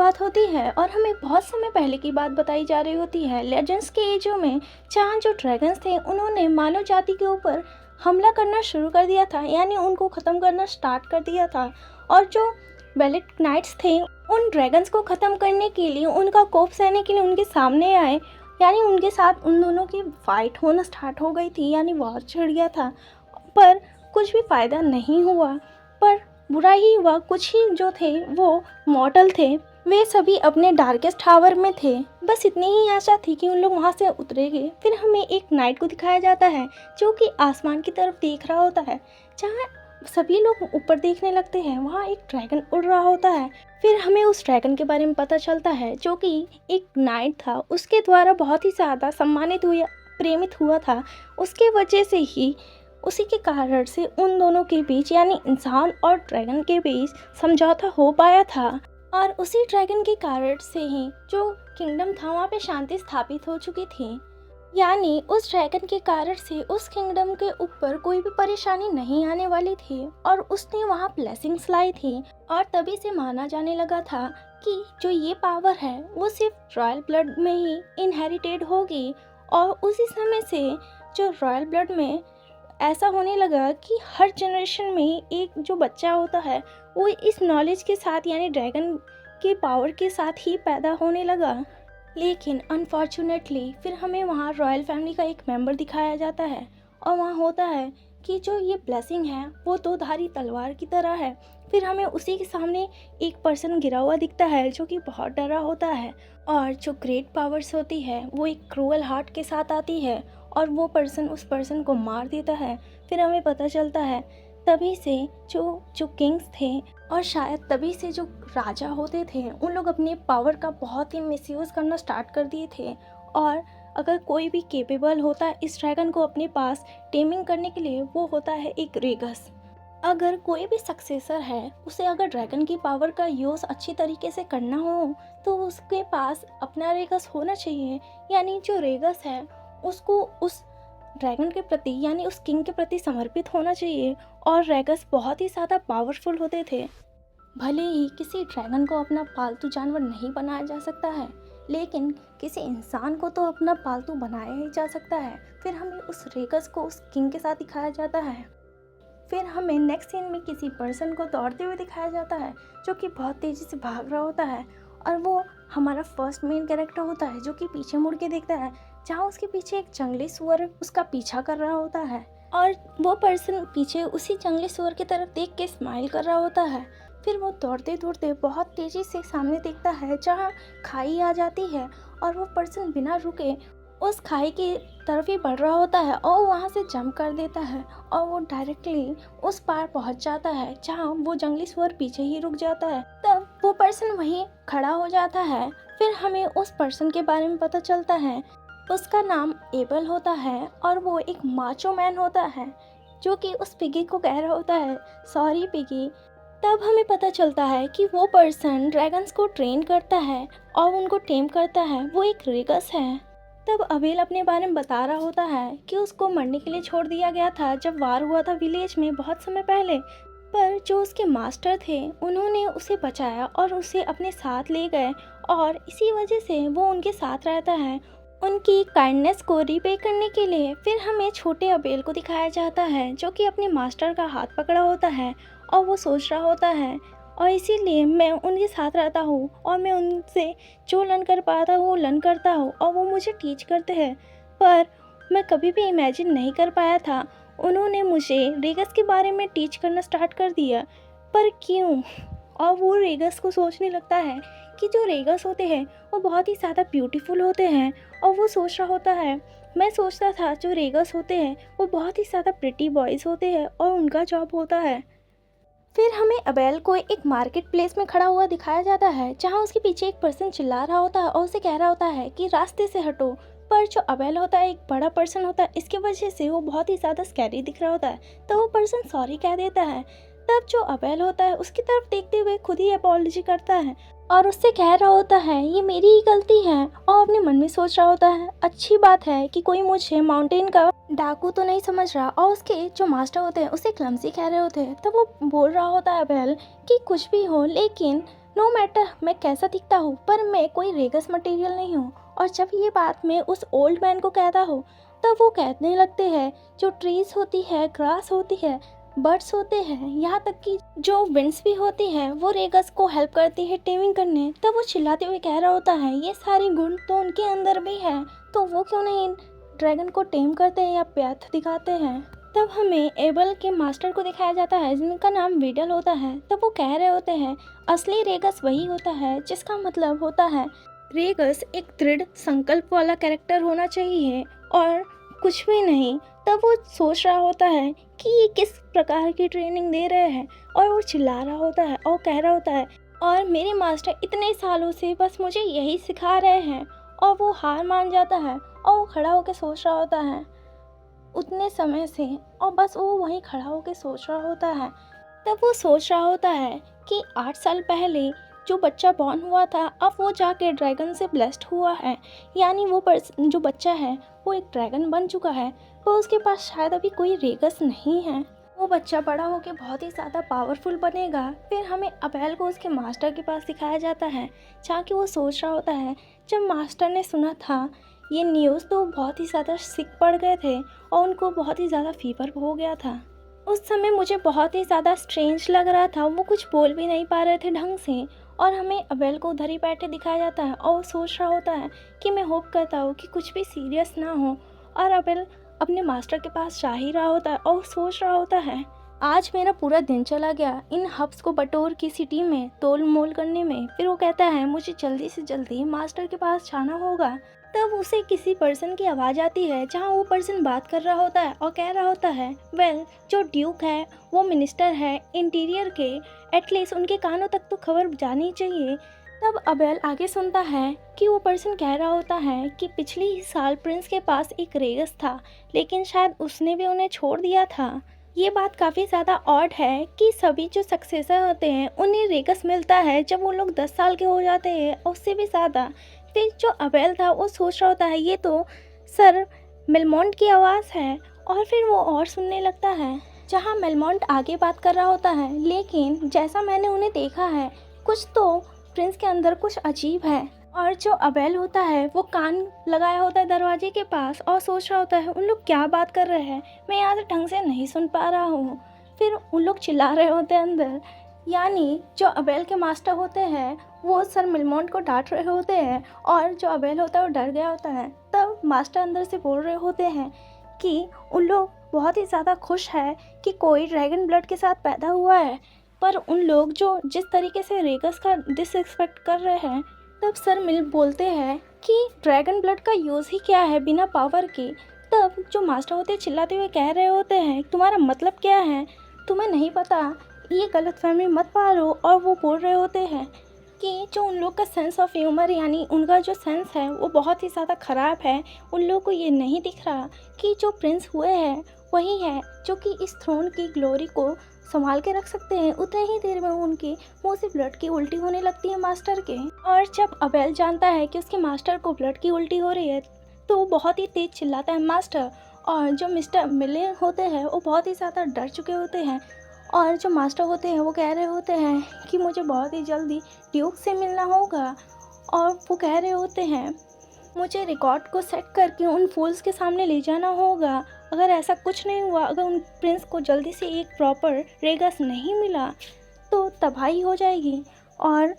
बात होती है और हमें बहुत समय पहले की बात बताई जा रही होती है, लेजेंड्स के एजों में, जहाँ जो ड्रैगन्स थे उन्होंने मानव जाति के ऊपर हमला करना शुरू कर दिया था, यानी उनको ख़त्म करना स्टार्ट कर दिया था। और जो वेलेट नाइट्स थे उन ड्रैगन्स को ख़त्म करने के लिए, उनका कोप सहने के लिए उनके सामने आए, यानी उनके साथ उन दोनों की फाइट होना स्टार्ट हो गई थी, यानी वॉर छिड़ गया था। पर कुछ भी फ़ायदा नहीं हुआ, पर बुरा ही हुआ। कुछ ही जो थे वो मॉर्टल थे, वे सभी अपने डार्केस्ट टावर में थे। बस इतनी ही आशा थी कि उन लोग वहाँ से उतरेंगे। फिर हमें एक नाइट को दिखाया जाता है जो कि आसमान की तरफ देख रहा होता है। जहाँ सभी लोग ऊपर देखने लगते हैं, वहाँ एक ड्रैगन उड़ रहा होता है। फिर हमें उस ड्रैगन के बारे में पता चलता है जो कि एक नाइट था, उसके द्वारा बहुत ही ज़्यादा सम्मानित हुआ, प्रेमित हुआ था। उसके वजह से ही, उसी के कारण से उन दोनों के बीच, यानी इंसान और ड्रैगन के बीच समझौता हो पाया था। और उसी ड्रैगन के कारण से ही जो किंगडम था वहाँ पे शांति स्थापित हो चुकी थी। यानी उस ड्रैगन के कारण से उस किंगडम के ऊपर कोई भी परेशानी नहीं आने वाली थी और उसने वहाँ ब्लेसिंग्स लाई थी। और तभी से माना जाने लगा था कि जो ये पावर है वो सिर्फ रॉयल ब्लड में ही इनहेरिटेड होगी। और उसी समय से जो रॉयल ब्लड में ऐसा होने लगा कि हर जनरेशन में एक जो बच्चा होता है वो इस नॉलेज के साथ, यानी ड्रैगन के पावर के साथ ही पैदा होने लगा। लेकिन अनफॉर्चुनेटली फिर हमें वहाँ रॉयल फैमिली का एक मेंबर दिखाया जाता है और वहाँ होता है कि जो ये ब्लेसिंग है वो दो धारी तलवार की तरह है। फिर हमें उसी के सामने एक पर्सन गिरा हुआ दिखता है जो कि बहुत डरा होता है। और जो ग्रेट पावर्स होती है वो एक क्रूअल हार्ट के साथ आती है और वो पर्सन उस पर्सन को मार देता है। फिर हमें पता चलता है तभी से जो किंग्स थे और शायद तभी से जो राजा होते थे उन लोग अपने पावर का बहुत ही मिसयूज़ करना स्टार्ट कर दिए थे। और अगर कोई भी केपेबल होता है इस ड्रैगन को अपने पास टेमिंग करने के लिए, वो होता है एक रेगस। अगर कोई भी सक्सेसर है, उसे अगर ड्रैगन की पावर का यूज़ अच्छी तरीके से करना हो तो उसके पास अपना रेगस होना चाहिए। यानी जो रेगस है उसको उस ड्रैगन के प्रति, यानी उस किंग के प्रति समर्पित होना चाहिए। और रेगस बहुत ही ज़्यादा पावरफुल होते थे। भले ही किसी ड्रैगन को अपना पालतू जानवर नहीं बनाया जा सकता है, लेकिन किसी इंसान को तो अपना पालतू बनाया ही जा सकता है। फिर हमें उस रेगस को उस किंग के साथ दिखाया जाता है। फिर हमें नेक्स्ट सीन में किसी पर्सन को दौड़ते हुए दिखाया जाता है जो कि बहुत तेज़ी से भाग रहा होता है। और वो हमारा फर्स्ट मेन कैरेक्टर होता है जो कि पीछे मुड़ के देखता है, जहाँ उसके पीछे एक जंगली सुअर उसका पीछा कर रहा होता है। और वो पर्सन पीछे उसी जंगली सुअर की तरफ देख के स्माइल कर रहा होता है। फिर वो दौड़ते दौड़ते बहुत तेज़ी से सामने देखता है जहाँ खाई आ जाती है और वो पर्सन बिना रुके उस खाई की तरफ ही बढ़ रहा होता है और वहाँ से जंप कर देता है और वो डायरेक्टली उस पार पहुँच जाता है जहाँ वो जंगली सुअर पीछे ही रुक जाता है। तब वो पर्सन वहीं खड़ा हो जाता है। फिर हमें उस पर्सन के बारे में पता चलता है, उसका नाम एबल होता है और वो एक माचो मैन होता है जो कि उस पिगी को कह रहा होता है, सॉरी पिगी। तब हमें पता चलता है कि वो पर्सन ड्रैगन्स को ट्रेन करता है और उनको टेम करता है, वो एक रेगस है। तब अबेल अपने बारे में बता रहा होता है कि उसको मरने के लिए छोड़ दिया गया था जब वार हुआ था विलेज में बहुत समय पहले। पर जो उसके मास्टर थे उन्होंने उसे बचाया और उसे अपने साथ ले गए और इसी वजह से वो उनके साथ रहता है, उनकी काइंडनेस को रिपे करने के लिए। फिर हमें छोटे अबेल को दिखाया जाता है जो कि अपने मास्टर का हाथ पकड़ा होता है और वो सोच रहा होता है, और इसीलिए मैं उनके साथ रहता हूँ और मैं उनसे जो लर्न कर पाता हूँ वो लर्न करता हूँ और वो मुझे टीच करते हैं। पर मैं कभी भी इमेजिन नहीं कर पाया था, उन्होंने मुझे रेगस के बारे में टीच करना स्टार्ट कर दिया, पर क्यों? और वो रेगस को सोचने लगता है कि जो रेगस होते हैं वो बहुत ही ज़्यादा ब्यूटीफुल होते हैं। और वो सोच रहा होता है, मैं सोचता था जो रेगस होते हैं वो बहुत ही ज़्यादा प्रिटी बॉयज़ होते हैं और उनका जॉब होता है। फिर हमें अबेल को एक मार्केट प्लेस में खड़ा हुआ दिखाया जाता है जहाँ उसके पीछे एक पर्सन चिल्ला रहा होता है और उसे कह रहा होता है कि रास्ते से हटो। पर जो अबेल होता है एक बड़ा पर्सन होता है, इसकी वजह से वो बहुत ही ज़्यादा स्कैरी दिख रहा होता है, तो वो पर्सन सॉरी कह देता है। तब जो अबेल होता है उसकी तरफ देखते हुए खुद ही अपॉलॉजी करता है और उससे कह रहा होता है ये मेरी ही गलती है, और अपने मन में सोच रहा होता है अच्छी बात है कि कोई मुझे माउंटेन का डाकू तो नहीं समझ रहा। और उसके जो मास्टर होते हैं उसे क्लमसी कह रहे होते हैं। तब वो बोल रहा होता है अबेल कि कुछ भी हो लेकिन नो मैटर मैं कैसा दिखता हूँ, पर मैं कोई रेगस मटेरियल नहीं हूँ। और जब ये बात मैं उस ओल्ड मैन को कहता हूँ, तब वो कहने लगते हैं जो ट्रीज होती है, ग्रास होती है, बर्ड्स होते हैं, यहाँ तक कि जो विंड्स भी होती है, वो रेगस को हेल्प करती है टेमिंग करने। तब वो चिल्लाते हुए कह रहा होता है ये सारे गुण तो उनके अंदर भी है, तो वो क्यों नहीं ड्रैगन को टेम करते हैं या प्याथ दिखाते हैं। तब हमें एबल के मास्टर को दिखाया जाता है जिनका नाम वीडल होता है। तब वो कह रहे होते हैं असली रेगस वही होता है जिसका मतलब होता है रेगस एक दृढ़ संकल्प वाला कैरेक्टर होना चाहिए और कुछ भी नहीं। तब वो सोच रहा होता है कि ये किस प्रकार की ट्रेनिंग दे रहे हैं, और वो चिल्ला रहा होता है और कह रहा होता है और मेरे मास्टर इतने सालों से बस मुझे यही सिखा रहे हैं। और वो हार मान जाता है और वो खड़ा होकर सोच रहा होता है उतने समय से, और बस वो वहीं खड़ा होकर सोच रहा होता है। तब वो सोच रहा होता है कि 8 साल पहले जो बच्चा बॉर्न हुआ था, अब वो जाके ड्रैगन से ब्लेस्ड हुआ है, यानी वो जो बच्चा है वो एक ड्रैगन बन चुका है। तो उसके पास शायद अभी कोई रेगस नहीं है। वो बच्चा बड़ा होकर बहुत ही ज़्यादा पावरफुल बनेगा। फिर हमें अबेल को उसके मास्टर के पास दिखाया जाता है, जहाँ कि वो सोच रहा होता है जब मास्टर ने सुना था ये न्यूज़ तो बहुत ही ज़्यादा सिक पड़ गए थे और उनको बहुत ही ज़्यादा फीवर हो गया था। उस समय मुझे बहुत ही ज़्यादा स्ट्रेंज लग रहा था, वो कुछ बोल भी नहीं पा रहे थे ढंग से। और हमें अबेल को उधर ही बैठे दिखाया जाता है और वो सोच रहा होता है कि मैं होप करता हूँ कि कुछ भी सीरियस ना हो। और अबेल अपने मास्टर के पास जा ही रहा होता है और सोच रहा होता है आज मेरा पूरा दिन चला गया इन हब्स को बटोर की सिटी में तोल मोल करने में। फिर वो कहता है मुझे जल्दी से जल्दी मास्टर के पास जाना होगा। तब उसे किसी पर्सन की आवाज़ आती है, जहाँ वो पर्सन बात कर रहा होता है और कह रहा होता है वेल जो ड्यूक है वो मिनिस्टर है इंटीरियर के, एटलीस्ट उनके कानों तक तो खबर जानी चाहिए। तब अबेल आगे सुनता है कि वो पर्सन कह रहा होता है कि पिछले ही साल प्रिंस के पास एक रेगस था, लेकिन शायद उसने भी उन्हें छोड़ दिया था। ये बात काफ़ी ज़्यादा ऑड है कि सभी जो सक्सेसर होते हैं उन्हें रेगस मिलता है जब वो लोग 10 साल के हो जाते हैं, उससे भी ज़्यादा। फिर जो अबेल था वो सोच रहा होता है ये तो सर मेलमोंट की आवाज़ है, और फिर वो और सुनने लगता है जहाँ मेलमोंट आगे बात कर रहा होता है, लेकिन जैसा मैंने उन्हें देखा है कुछ तो प्रिंस के अंदर कुछ अजीब है। और जो अबेल होता है वो कान लगाया होता है दरवाजे के पास और सोच रहा होता है उन लोग क्या बात कर रहे हैं, मैं यहाँ से ढंग से नहीं सुन पा रहा हूँ। फिर उन लोग चिल्ला रहे होते हैं अंदर, यानी जो अबेल के मास्टर होते हैं वो सर मिलमोंट को डांट रहे होते हैं और जो अबेल होता है वो डर गया होता है। तब मास्टर अंदर से बोल रहे होते हैं कि उन लोग बहुत ही ज़्यादा खुश है कि कोई ड्रैगन ब्लड के साथ पैदा हुआ है, पर उन लोग जो जिस तरीके से रेगस का डिसरिस्पेक्ट कर रहे हैं। तब सर मिल बोलते हैं कि ड्रैगन ब्लड का यूज़ ही क्या है बिना पावर के। तब जो मास्टर होते हैं चिल्लाते हुए कह रहे होते हैं तुम्हारा मतलब क्या है, तुम्हें नहीं पता, ये गलतफहमी मत पालो। और वो बोल रहे होते हैं कि जो उन लोग का सेंस ऑफ ह्यूमर यानी उनका जो सेंस है वो बहुत ही ज़्यादा ख़राब है। उन लोगों को ये नहीं दिख रहा कि जो प्रिंस हुए हैं वही है जो कि इस थ्रोन की ग्लोरी को संभाल के रख सकते हैं। उतने ही देर में उनके मुंह से ब्लड की उल्टी होने लगती है मास्टर के। और जब अबेल जानता है कि उसके मास्टर को ब्लड की उल्टी हो रही है तो वो बहुत ही तेज चिल्लाता है मास्टर। और जो मिस्टर मिलियन होते हैं वो बहुत ही ज़्यादा डर चुके होते हैं और जो मास्टर होते हैं वो कह रहे होते हैं कि मुझे बहुत ही जल्दी ड्यूक से मिलना होगा। और वो कह रहे होते हैं मुझे रिकॉर्ड को सेट करके उन फूल्स के सामने ले जाना होगा। अगर ऐसा कुछ नहीं हुआ, अगर उन प्रिंस को जल्दी से एक प्रॉपर रेगस नहीं मिला तो तबाही हो जाएगी। और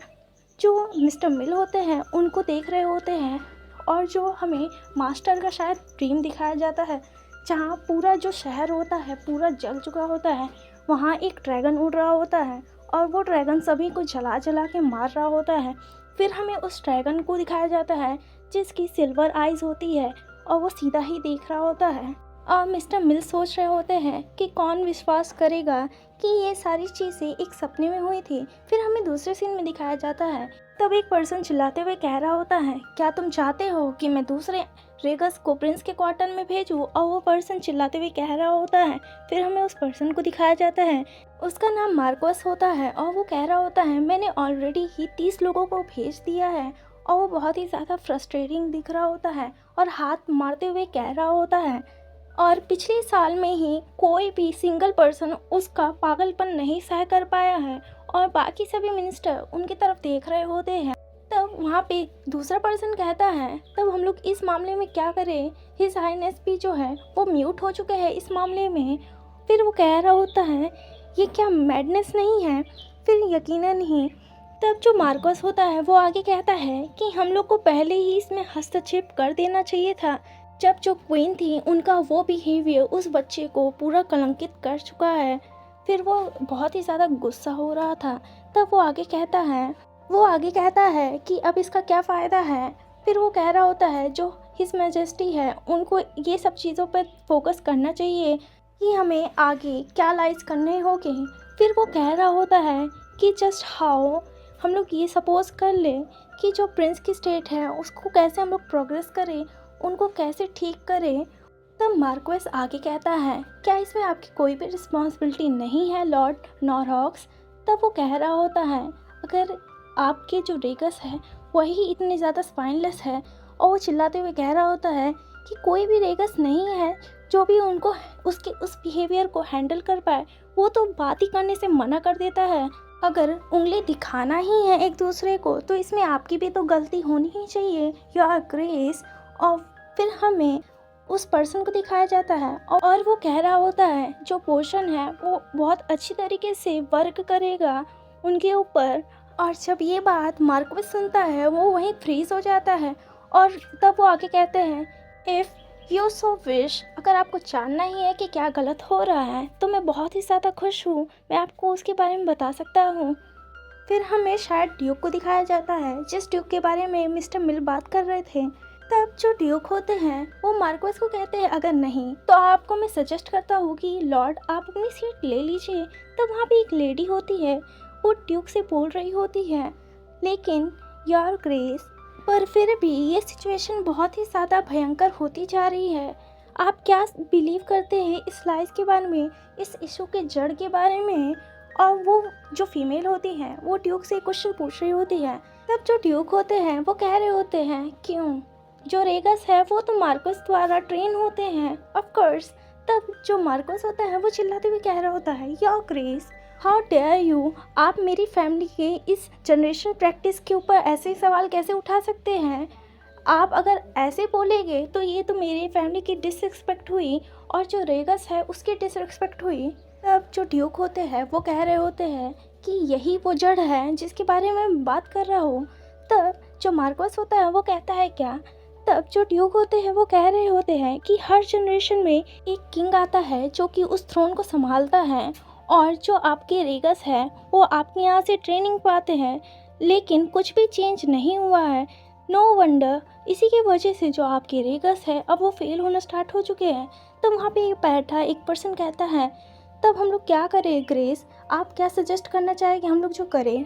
जो मिस्टर मिल होते हैं उनको देख रहे होते हैं और जो हमें मास्टर का शायद ड्रीम दिखाया जाता है, जहाँ पूरा जो शहर होता है पूरा जल चुका होता है, वहाँ एक ड्रैगन उड़ रहा होता है और वो ड्रैगन सभी को जला जला के मार रहा होता है। फिर हमें उस ड्रैगन को दिखाया जाता है जिसकी सिल्वर आइज़ होती है और वो सीधा ही देख रहा होता है। और मिस्टर मिल सोच रहे होते हैं कि कौन विश्वास करेगा कि ये सारी चीज़ें एक सपने में हुई थी। फिर हमें दूसरे सीन में दिखाया जाता है, तब एक पर्सन चिल्लाते हुए कह रहा होता है क्या तुम चाहते हो कि मैं दूसरे रेगस को प्रिंस के क्वार्टर में भेजूँ। और वो पर्सन चिल्लाते हुए कह रहा होता है। फिर हमें उस पर्सन को दिखाया जाता है, उसका नाम मार्कोस होता है और वो कह रहा होता है मैंने ऑलरेडी ही 30 लोगों को भेज दिया है। और वो बहुत ही ज़्यादा फ्रस्ट्रेटिंग दिख रहा होता है और हाथ मारते हुए कह रहा होता है और पिछले साल में ही कोई भी सिंगल पर्सन उसका पागलपन नहीं सह कर पाया है और बाकी सभी मिनिस्टर उनकी तरफ देख रहे होते हैं। तब वहाँ पे दूसरा पर्सन कहता है, तब हम लोग इस मामले में क्या करें, हिज हाइनेस भी जो है वो म्यूट हो चुके हैं इस मामले में। फिर वो कह रहा होता है ये क्या मैडनेस नहीं है, फिर यकीनन नहीं। तब जो मार्कोस होता है वो आगे कहता है कि हम लोग को पहले ही इसमें हस्तक्षेप कर देना चाहिए था। जब जो क्वीन थी उनका वो बिहेवियर उस बच्चे को पूरा कलंकित कर चुका है। फिर वो बहुत ही ज़्यादा गुस्सा हो रहा था। तब वो आगे कहता है कि अब इसका क्या फ़ायदा है। फिर वो कह रहा होता है जो हिज मैजेस्टी है उनको ये सब चीज़ों पर फोकस करना चाहिए कि हमें आगे क्या लाइज करने होंगे। फिर वो कह रहा होता है कि जस्ट हाउ हम लोग ये सपोज़ कर लें कि जो प्रिंस की स्टेट है उसको कैसे हम लोग प्रोग्रेस करें, उनको कैसे ठीक करें। तब मार्क्वेस आगे कहता है क्या इसमें आपकी कोई भी रिस्पॉन्सिबिलिटी नहीं है लॉर्ड नॉरहॉक्स। तब वो कह रहा होता है अगर आपके जो रेगस है वही इतने ज़्यादा स्पाइनलेस है। और वो चिल्लाते हुए कह रहा होता है कि कोई भी रेगस नहीं है जो भी उनको उसके उस बिहेवियर को हैंडल कर पाए। वो तो बात ही करने से मना कर देता है। अगर उंगली दिखाना ही है एक दूसरे को तो इसमें आपकी भी तो गलती होनी ही चाहिए, योर ग्रेस। और फिर हमें उस पर्सन को दिखाया जाता है और वो कह रहा होता है जो पोशन है वो बहुत अच्छी तरीके से वर्क करेगा उनके ऊपर। और जब ये बात मार्क्वेस सुनता है वो वहीं फ्रीज हो जाता है। और तब वो आगे कहते हैं इफ़ यू सो विश, अगर आपको जानना ही है कि क्या गलत हो रहा है तो मैं बहुत ही ज़्यादा खुश हूँ, मैं आपको उसके बारे में बता सकता हूँ। फिर हमें शायद ड्यूक को दिखाया जाता है जिस ड्यूक के बारे में मिस्टर मिल बात कर रहे थे। तब जो ड्यूक होते हैं वो मार्क्वेस को कहते हैं अगर नहीं तो आपको मैं सजेस्ट करता हूँ कि लॉर्ड आप अपनी सीट ले लीजिए। तब वहाँ पे एक लेडी होती है, वो ड्यूक से बोल रही होती है लेकिन योर ग्रेस, पर फिर भी ये सिचुएशन बहुत ही ज़्यादा भयंकर होती जा रही है। आप क्या बिलीव करते हैं इस लाइज के बारे में, इस इशू के जड़ के बारे में। और वो जो फीमेल होती है वो ड्यूक से क्वेश्चन पूछ रही होती है। तब जो ड्यूक होते हैं वो कह रहे होते हैं क्यों, जो रेगस है वो तो मार्कोस द्वारा ट्रेन होते हैं ऑफ कोर्स। तब जो मार्कोस होता है वो चिल्लाते हुए कह रहा होता है your grace, how dare you, आप मेरी फैमिली के इस जनरेशन प्रैक्टिस के ऊपर ऐसे सवाल कैसे उठा सकते हैं। आप अगर ऐसे बोलेंगे तो ये तो मेरी फैमिली की डिसरिस्पेक्ट हुई और जो रेगस है उसकी डिसरिस्पेक्ट हुई। तब जो ड्यूक होते हैं वो कह रहे होते हैं कि यही वो जड़ है जिसके बारे में मैं बात कर रहा हूँ। तब जो मार्कोस होता है वो कहता है क्या। तब जो ड्यूक होते हैं वो कह रहे होते हैं कि हर जनरेशन में एक किंग आता है जो कि उस थ्रोन को संभालता है और जो आपके रेगस है वो आपके यहाँ से ट्रेनिंग पाते हैं लेकिन कुछ भी चेंज नहीं हुआ है। नो वंडर, इसी की वजह से जो आपके रेगस है अब वो फेल होना स्टार्ट हो चुके हैं। तब वहाँ पे बैठा एक पर्सन कहता है तब हम लोग क्या करें ग्रेस, आप क्या सजेस्ट करना चाहें कि हम लोग जो करें।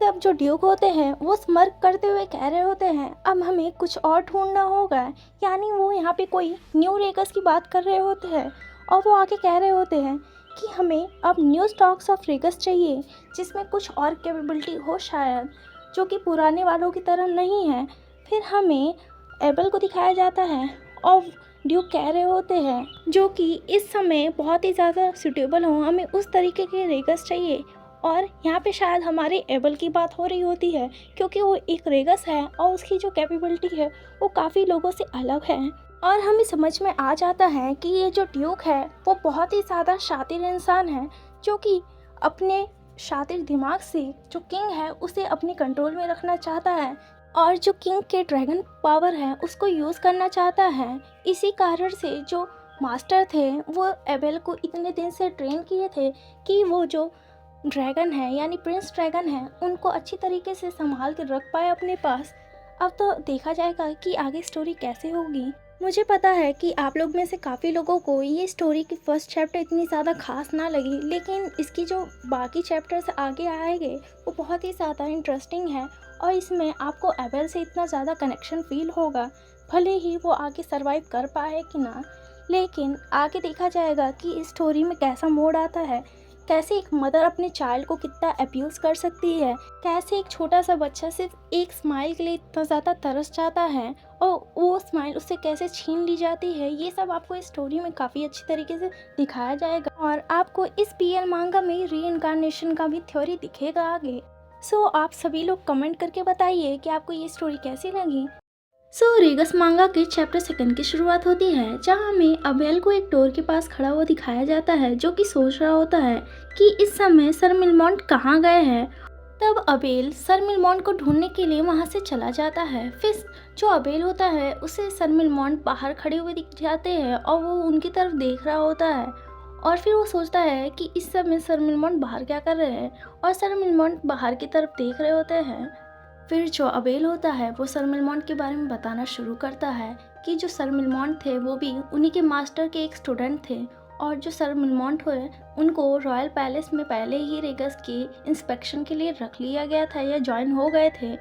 तब जो ड्यूक होते हैं वो स्मर्क करते हुए कह रहे होते हैं अब हमें कुछ और ढूंढना होगा। यानी वो यहाँ पे कोई न्यू रेगस की बात कर रहे होते हैं और वो आगे कह रहे होते हैं कि हमें अब न्यू स्टॉक्स ऑफ रेगस चाहिए जिसमें कुछ और कैपेबिलिटी हो शायद, जो कि पुराने वालों की तरह नहीं है। फिर हमें एबल को दिखाया जाता है और ड्यूक कह रहे होते हैं जो कि इस समय बहुत ही ज़्यादा सूटेबल हो, हमें उस तरीके के रेगस चाहिए। और यहाँ पे शायद हमारे एबल की बात हो रही होती है क्योंकि वो एक रेगस है और उसकी जो कैपेबिलिटी है वो काफ़ी लोगों से अलग है। और हमें समझ में आ जाता है कि ये जो ड्यूक है वो बहुत ही ज़्यादा शातिर इंसान है जो कि अपने शातिर दिमाग से जो किंग है उसे अपने कंट्रोल में रखना चाहता है और जो किंग के ड्रैगन पावर है उसको यूज़ करना चाहता है। इसी कारण से जो मास्टर थे वो एबेल को इतने दिन से ट्रेन किए थे कि वो जो ड्रैगन है यानी प्रिंस ड्रैगन है उनको अच्छी तरीके से संभाल के रख पाए अपने पास। अब तो देखा जाएगा कि आगे स्टोरी कैसे होगी। मुझे पता है कि आप लोग में से काफ़ी लोगों को ये स्टोरी की फर्स्ट चैप्टर इतनी ज़्यादा खास ना लगी, लेकिन इसकी जो बाकी चैप्टर्स आगे आएंगे वो बहुत ही ज़्यादा इंटरेस्टिंग है और इसमें आपको एबेल से इतना ज़्यादा कनेक्शन फील होगा। भले ही वो आगे सर्वाइव कर पाए कि ना, लेकिन आगे देखा जाएगा कि इस स्टोरी में कैसा मोड़ आता है। कैसे एक मदर अपने चाइल्ड को कितना अब्यूज़ कर सकती है, कैसे एक छोटा सा बच्चा सिर्फ एक स्माइल के लिए इतना ज़्यादा तरस जाता है और वो स्माइल उससे कैसे छीन ली जाती है, ये सब आपको इस स्टोरी में काफ़ी अच्छी तरीके से दिखाया जाएगा। और आपको इस पीएल मांगा में रीइंकार्नेशन का भी थ्योरी दिखेगा आगे। सो आप सभी लोग कमेंट करके बताइए कि आपको ये स्टोरी कैसी लगी। रेगस मांगा के चैप्टर 2 की शुरुआत होती है, जहाँ हमें अबेल को एक डोर के पास खड़ा हुआ दिखाया जाता है, जो कि सोच रहा होता है कि इस समय सर मिलमॉन्ट कहाँ गए हैं। तब अबेल सर मिलमॉन्ट को ढूंढने के लिए वहाँ से चला जाता है। फिर जो अबेल होता है उसे सर मिलमॉन्ट बाहर खड़े हुए दिख जाते हैं और वो उनकी तरफ देख रहा होता है। और फिर वो सोचता है कि इस समय सर मिलमॉन्ट बाहर क्या कर रहे हैं, और सर मिलमॉन्ट बाहर की तरफ देख रहे होते हैं। फिर जो अबेल होता है वो सर मिलमॉन्ट के बारे में बताना शुरू करता है कि जो सर मिलमॉन्ट थे वो भी उन्हीं के मास्टर के एक स्टूडेंट थे, और जो सर मिलमॉन्ट हुए उनको रॉयल पैलेस में पहले ही रेगस की इंस्पेक्शन के लिए रख लिया गया था या ज्वाइन हो गए थे।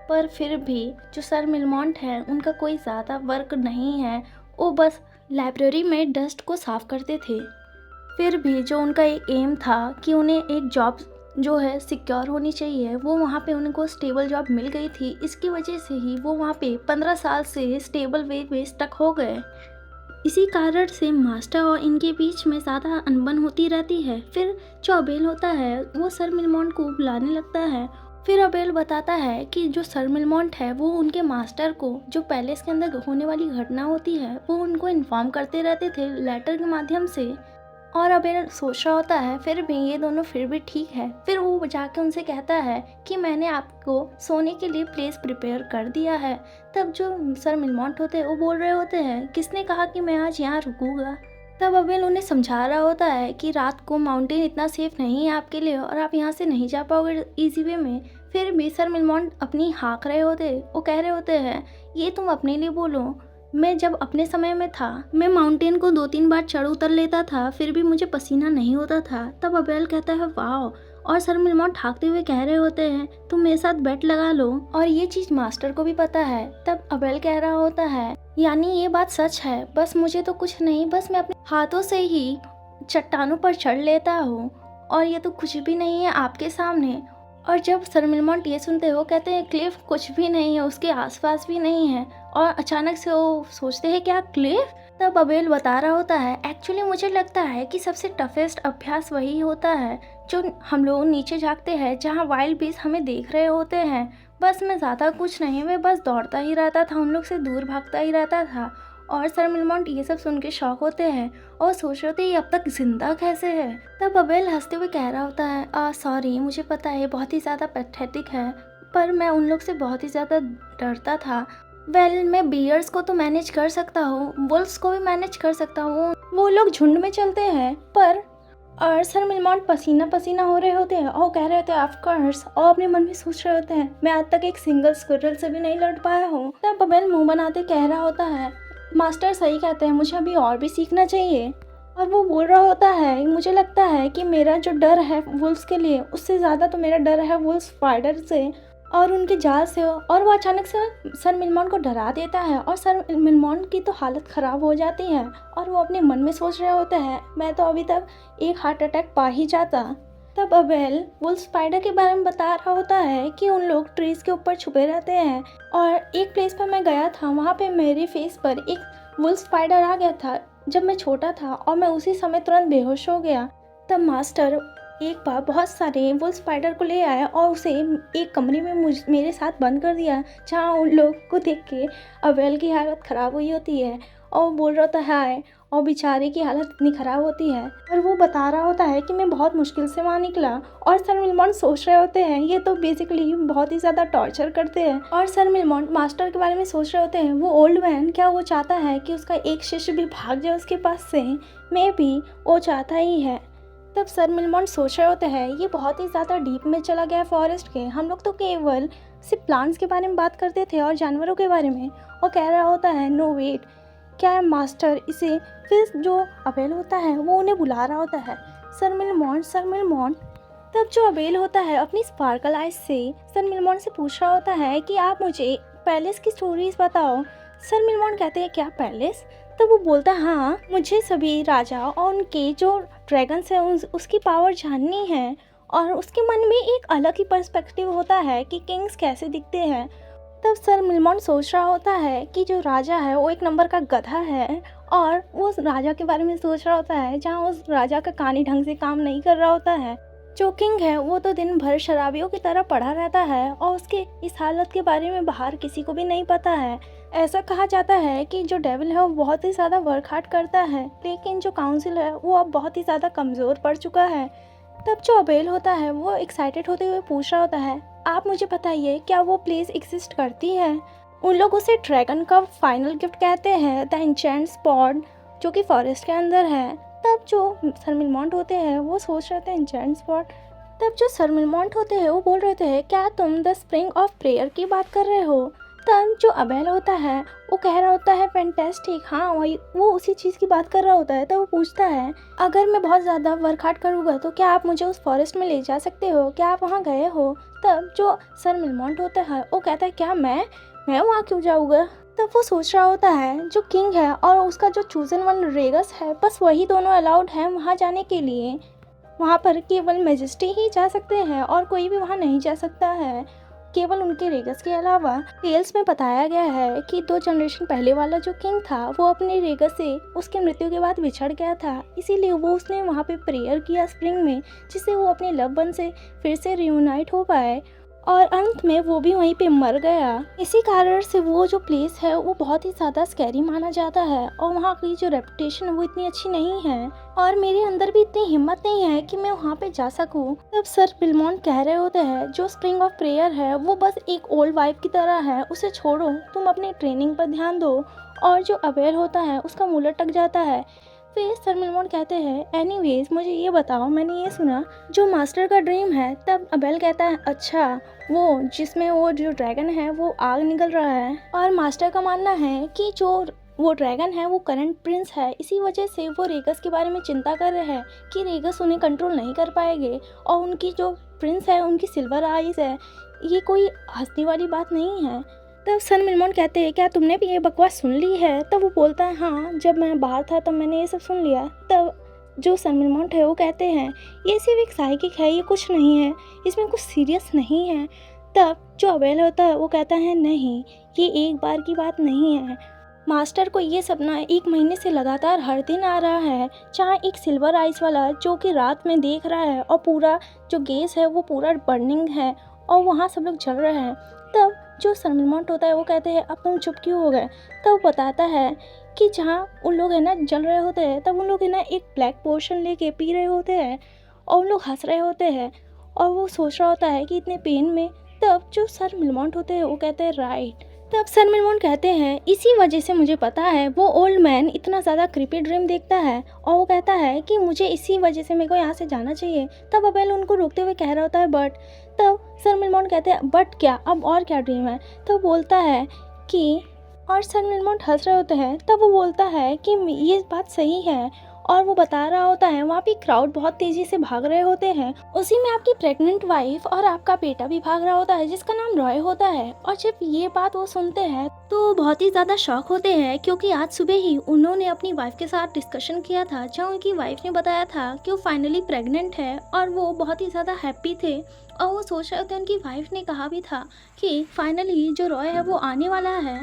पर फिर भी जो सर मिलमॉन्ट हैं उनका कोई ज़्यादा वर्क नहीं है, वो बस लाइब्रेरी में डस्ट को साफ़ करते थे। फिर भी जो उनका एक एम था कि उन्हें एक जॉब जो है सिक्योर होनी चाहिए, वो वहाँ पे उनको स्टेबल जॉब मिल गई थी। इसकी वजह से ही वो वहाँ पे 15 साल से स्टेबल वे में स्टक हो गए। इसी कारण से मास्टर और इनके बीच में ज़्यादा अनबन होती रहती है। फिर जो अबेल होता है वो सर मिलमॉन्ट को बुलाने लगता है। फिर अबेल बताता है कि जो सर मिलमॉन्ट है वो उनके मास्टर को जो पैलेस के अंदर होने वाली घटना होती है वो उनको इन्फॉर्म करते रहते थे लेटर के माध्यम से। और अबेल सोच रहा होता है फिर भी ये दोनों फिर भी ठीक है। फिर वो जाके उनसे कहता है कि मैंने आपको सोने के लिए प्लेस प्रिपेयर कर दिया है। तब जो सर मिलमॉन्ट होते हैं वो बोल रहे होते हैं किसने कहा कि मैं आज यहाँ रुकूंगा। तब अबेल उन्हें समझा रहा होता है कि रात को माउंटेन इतना सेफ नहीं है आपके लिए और आप यहाँ से नहीं जा पाओगे ईजी वे में। फिर भी सर मिलमॉन्ट अपनी हाँक रहे होते, वो कह रहे होते हैं ये तुम अपने लिए बोलो, मैं जब अपने समय में था मैं माउंटेन को 2-3 बार चढ़ उतर लेता था, फिर भी मुझे पसीना नहीं होता था। तब अबेल कहता है वाह, और सर मिलमॉन्ट ठाकते हुए कह रहे होते हैं तुम मेरे साथ बेट लगा लो, और ये चीज़ मास्टर को भी पता है। तब अबेल कह रहा होता है यानी ये बात सच है, बस मुझे तो कुछ नहीं, बस मैं अपने हाथों से ही चट्टानों पर चढ़ लेता हूँ और ये तो कुछ भी नहीं है आपके सामने। और जब सर मिलमॉन्ट ये सुनते हो कहते हैं क्लिफ कुछ भी नहीं है, उसके आसपास भी नहीं है, और अचानक से वो सोचते हैं क्या क्लिफ। तब अबेल बता रहा होता है एक्चुअली मुझे लगता है कि सबसे टफेस्ट अभ्यास वही होता है जो हम लोग नीचे झाँकते हैं जहाँ वाइल्ड बीस्ट हमें देख रहे होते हैं। बस मैं ज़्यादा कुछ नहीं, मैं बस दौड़ता ही रहता था, उन लोग से दूर भागता ही रहता था। और सर मिलमॉन्ट ये सब सुन के शॉक होते हैं और सोच रहे होते ये अब तक जिंदा कैसे है। तब अबेल हंसते हुए कह रहा होता है सॉरी, मुझे पता है बहुत ही ज़्यादा पैथेटिक है, पर मैं उन लोग से बहुत ही ज़्यादा डरता था। मैं बियर्स को तो मैनेज कर सकता हूँ, वुल्फ्स को भी मैनेज कर सकता हूँ, वो लोग झुंड में चलते हैं। पर और सर मिलमॉन्ट पसीना पसीना हो रहे होते हैं और कह रहे होते हैं ऑफ कोर्स, और अपने मन में सोच रहे होते हैं मैं आज तक एक सिंगल स्क्विरल से भी नहीं लड़ पाया हूँ। तब अबेल मुंह बनाते कह रहा होता है मास्टर सही कहते हैं, मुझे अभी और भी सीखना चाहिए। और वो बोल रहा होता है मुझे लगता है कि मेरा जो डर है वुल्फ्स के लिए उससे ज़्यादा तो मेरा डर है वुल्फ स्पाइडर से और उनके जाल से। और वो अचानक से सर मिलमॉन्ट को डरा देता है और सर मिलमॉन्ट की तो हालत ख़राब हो जाती है और वो अपने मन में सोच रहे होते हैं मैं तो अभी तक एक हार्ट अटैक पा ही जाता। तब अबेल वुल्फ स्पाइडर के बारे में बता रहा होता है कि उन लोग ट्रीज़ के ऊपर छुपे रहते हैं, और एक प्लेस पर मैं गया था वहाँ पे मेरे फेस पर एक वुल्फ स्पाइडर आ गया था जब मैं छोटा था और मैं उसी समय तुरंत बेहोश हो गया। तब मास्टर एक बार बहुत सारे वुल्फ स्पाइडर को ले आया और उसे एक कमरे में मेरे साथ बंद कर दिया, जहाँ उन लोग को देख के अबेल की हालत ख़राब हुई होती है और बोल रहा होता है और बेचारे की हालत इतनी ख़राब होती है। और वो बता रहा होता है कि मैं बहुत मुश्किल से वहाँ निकला। और सर मिलमॉन्ट सोच रहे होते हैं ये तो बेसिकली बहुत ही ज़्यादा टॉर्चर करते हैं। और सर मिलमॉन्ट मास्टर के बारे में सोच रहे होते हैं वो ओल्ड मैन क्या वो चाहता है कि उसका एक शिष्य भी भाग जाए उसके पास से, मे भी वो चाहता ही है। तब सर मिलमॉन्ट सोच रहे होते हैं ये बहुत ही ज़्यादा डीप में चला गया फॉरेस्ट के, हम लोग तो केवल सिर्फ प्लांट्स के बारे में बात करते थे और जानवरों के बारे में। और कह रहा होता है नो वेट, क्या है मास्टर इसे। फिर जो अबेल होता है वो उन्हें बुला रहा होता है सर मिलमॉन्ट। तब जो अबेल होता है अपनी स्पार्कल आइज से सर मिलमॉन्ट से पूछ रहा होता है कि आप मुझे पैलेस की स्टोरीज बताओ। सर मिलमॉन्ट कहते हैं क्या पैलेस। तो वो बोलता है हाँ, मुझे सभी राजा और उनके जो ड्रैगन्स हैं उसकी पावर जाननी है। और उसके मन में एक अलग ही पर्सपेक्टिव होता है कि किंग्स कैसे दिखते हैं। तब सर मिलमॉन्ट सोच रहा होता है कि जो राजा है वो एक नंबर का गधा है, और वो उस राजा के बारे में सोच रहा होता है जहाँ उस राजा का कान ही ढंग से काम नहीं कर रहा होता है। जो किंग है वो तो दिन भर शराबियों की तरह पड़ा रहता है और उसके इस हालत के बारे में बाहर किसी को भी नहीं पता है। ऐसा कहा जाता है कि जो डेविल है वो बहुत ही ज़्यादा वर्क हार्ड करता है, लेकिन जो काउंसिल है वो अब बहुत ही ज़्यादा कमज़ोर पड़ चुका है। तब जो अबेल होता है वो एक्साइटेड होते हुए पूछ रहा होता है, आप मुझे बताइए क्या वो प्लेस एग्जिस्ट करती है। उन लोग उसे ड्रैगन का फाइनल गिफ्ट कहते हैं, द एन्चेंट स्पॉट, जो कि फॉरेस्ट के अंदर है। तब जो सर मिलमॉन्ट होते हैं वो सोच रहे थे एन्चेंट स्पॉट। तब जो सर मिलमॉन्ट होते हैं वो बोल रहे थे, क्या तुम द स्प्रिंग ऑफ प्रेयर की बात कर रहे हो। तब जो अबेल होता है वो कह रहा होता है फैंटास्टिक, हाँ वही, वो उसी चीज़ की बात कर रहा होता है। तो वो पूछता है, अगर मैं बहुत ज़्यादा वर्क हार्ड करूँगा तो क्या आप मुझे उस फॉरेस्ट में ले जा सकते हो, क्या आप वहाँ गए हो। तब जो सर मिलमॉन्ट होता है वो कहता है, क्या मैं वहाँ क्यों जाऊँगा। तब वो सोच रहा होता है जो किंग है और उसका जो चूजन वन रेगस है, बस वही दोनों अलाउड हैं वहाँ जाने के लिए। वहाँ पर केवल मैजेस्टी ही जा सकते हैं और कोई भी वहाँ नहीं जा सकता है, केवल उनके रेगस के अलावा। टेल्स में बताया गया है कि 2 जनरेशन पहले वाला जो किंग था वो अपने रेगस से उसकी मृत्यु के बाद बिछड़ गया था, इसीलिए वो उसने वहाँ पे प्रेयर किया स्प्रिंग में, जिससे वो अपने लव वन से फिर से रियूनाइट हो पाए, और अंत में वो भी वहीं पे मर गया। इसी कारण से वो जो प्लेस है वो बहुत ही ज़्यादा स्कैरी माना जाता है और वहाँ की जो रेपुटेशन है वो इतनी अच्छी नहीं है, और मेरे अंदर भी इतनी हिम्मत नहीं है कि मैं वहाँ पे जा सकूँ। तब सर मिलमॉन्ट कह रहे होते हैं, जो स्प्रिंग ऑफ प्रेयर है वो बस एक ओल्ड वाइफ की तरह है, उसे छोड़ो, तुम अपनी ट्रेनिंग पर ध्यान दो। और जो अबेल होता है उसका मुँह लटक जाता है। फिर सर मिलमॉन्ट कहते हैं, एनीवेज मुझे ये बताओ, मैंने ये सुना जो मास्टर का ड्रीम है। तब अबेल कहता है, अच्छा वो जिसमें वो जो ड्रैगन है वो आग निकल रहा है, और मास्टर का मानना है कि जो वो ड्रैगन है वो करंट प्रिंस है, इसी वजह से वो रेगस के बारे में चिंता कर रहे हैं कि रेगस उन्हें कंट्रोल नहीं कर पाएंगे, और उनकी जो प्रिंस है उनकी सिल्वर आइज है। ये कोई हंसने वाली बात नहीं है। तब सर मिलमॉन्ट कहते हैं, क्या तुमने भी ये बकवास सुन ली है। तब वो बोलता है, हाँ जब मैं बाहर था तब मैंने ये सब सुन लिया। तब जो सर मिलमॉन्ट है वो कहते हैं, ये सिर्फ एक साइकिक है, ये कुछ नहीं है, इसमें कुछ सीरियस नहीं है। तब जो अबेल होता है वो कहता है, नहीं ये एक बार की बात नहीं है, मास्टर को ये सपना 1 महीने से लगातार हर दिन आ रहा है, जहाँ एक सिल्वर आइस वाला जो कि रात में देख रहा है और पूरा जो गेस है वो पूरा बर्निंग है और वहाँ सब लोग जल रहे हैं। तब जो सर मिलमॉन्ट होता है वो कहते हैं, अब तुम चुप क्यों हो गए। तब वो बताता है कि जहाँ उन लोग है ना जल रहे होते हैं, तब उन लोग है ना एक ब्लैक पोर्शन लेके पी रहे होते हैं और उन लोग हंस रहे होते हैं, और वो सोच रहा होता है कि इतने पेन में। तब जो सर मिलमॉन्ट होते हैं वो कहते हैं, राइट। तब सर मिलमॉन्ट कहते हैं, इसी वजह से मुझे पता है वो ओल्ड मैन इतना ज़्यादा क्रीपी ड्रीम देखता है, और वो कहता है कि मुझे इसी वजह से मेरे को यहाँ से जाना चाहिए। तब अबेल उनको रोकते हुए कह रहा होता है, बट। तब सर मिलमॉन्ट कहते हैं, बट क्या, अब और क्या ड्रीम है। तो बोलता है कि, और सर मिलमॉन्ट हंस रहे होते हैं। तब वो बोलता है कि ये बात सही है, और वो बता रहा होता है वहाँ पे क्राउड बहुत तेज़ी से भाग रहे होते हैं, उसी में आपकी प्रेग्नेंट वाइफ और आपका बेटा भी भाग रहा होता है जिसका नाम रॉय होता है। और जब ये बात वो सुनते हैं तो बहुत ही ज़्यादा शॉक होते हैं, क्योंकि आज सुबह ही उन्होंने अपनी वाइफ के साथ डिस्कशन किया था, जहाँ उनकी वाइफ ने बताया था कि वो फाइनली प्रेग्नेंट है, और वो बहुत ही ज़्यादा हैप्पी थे। और वो सोच रहे थे, उनकी वाइफ ने कहा भी था कि फाइनली जो रॉय है वो आने वाला है।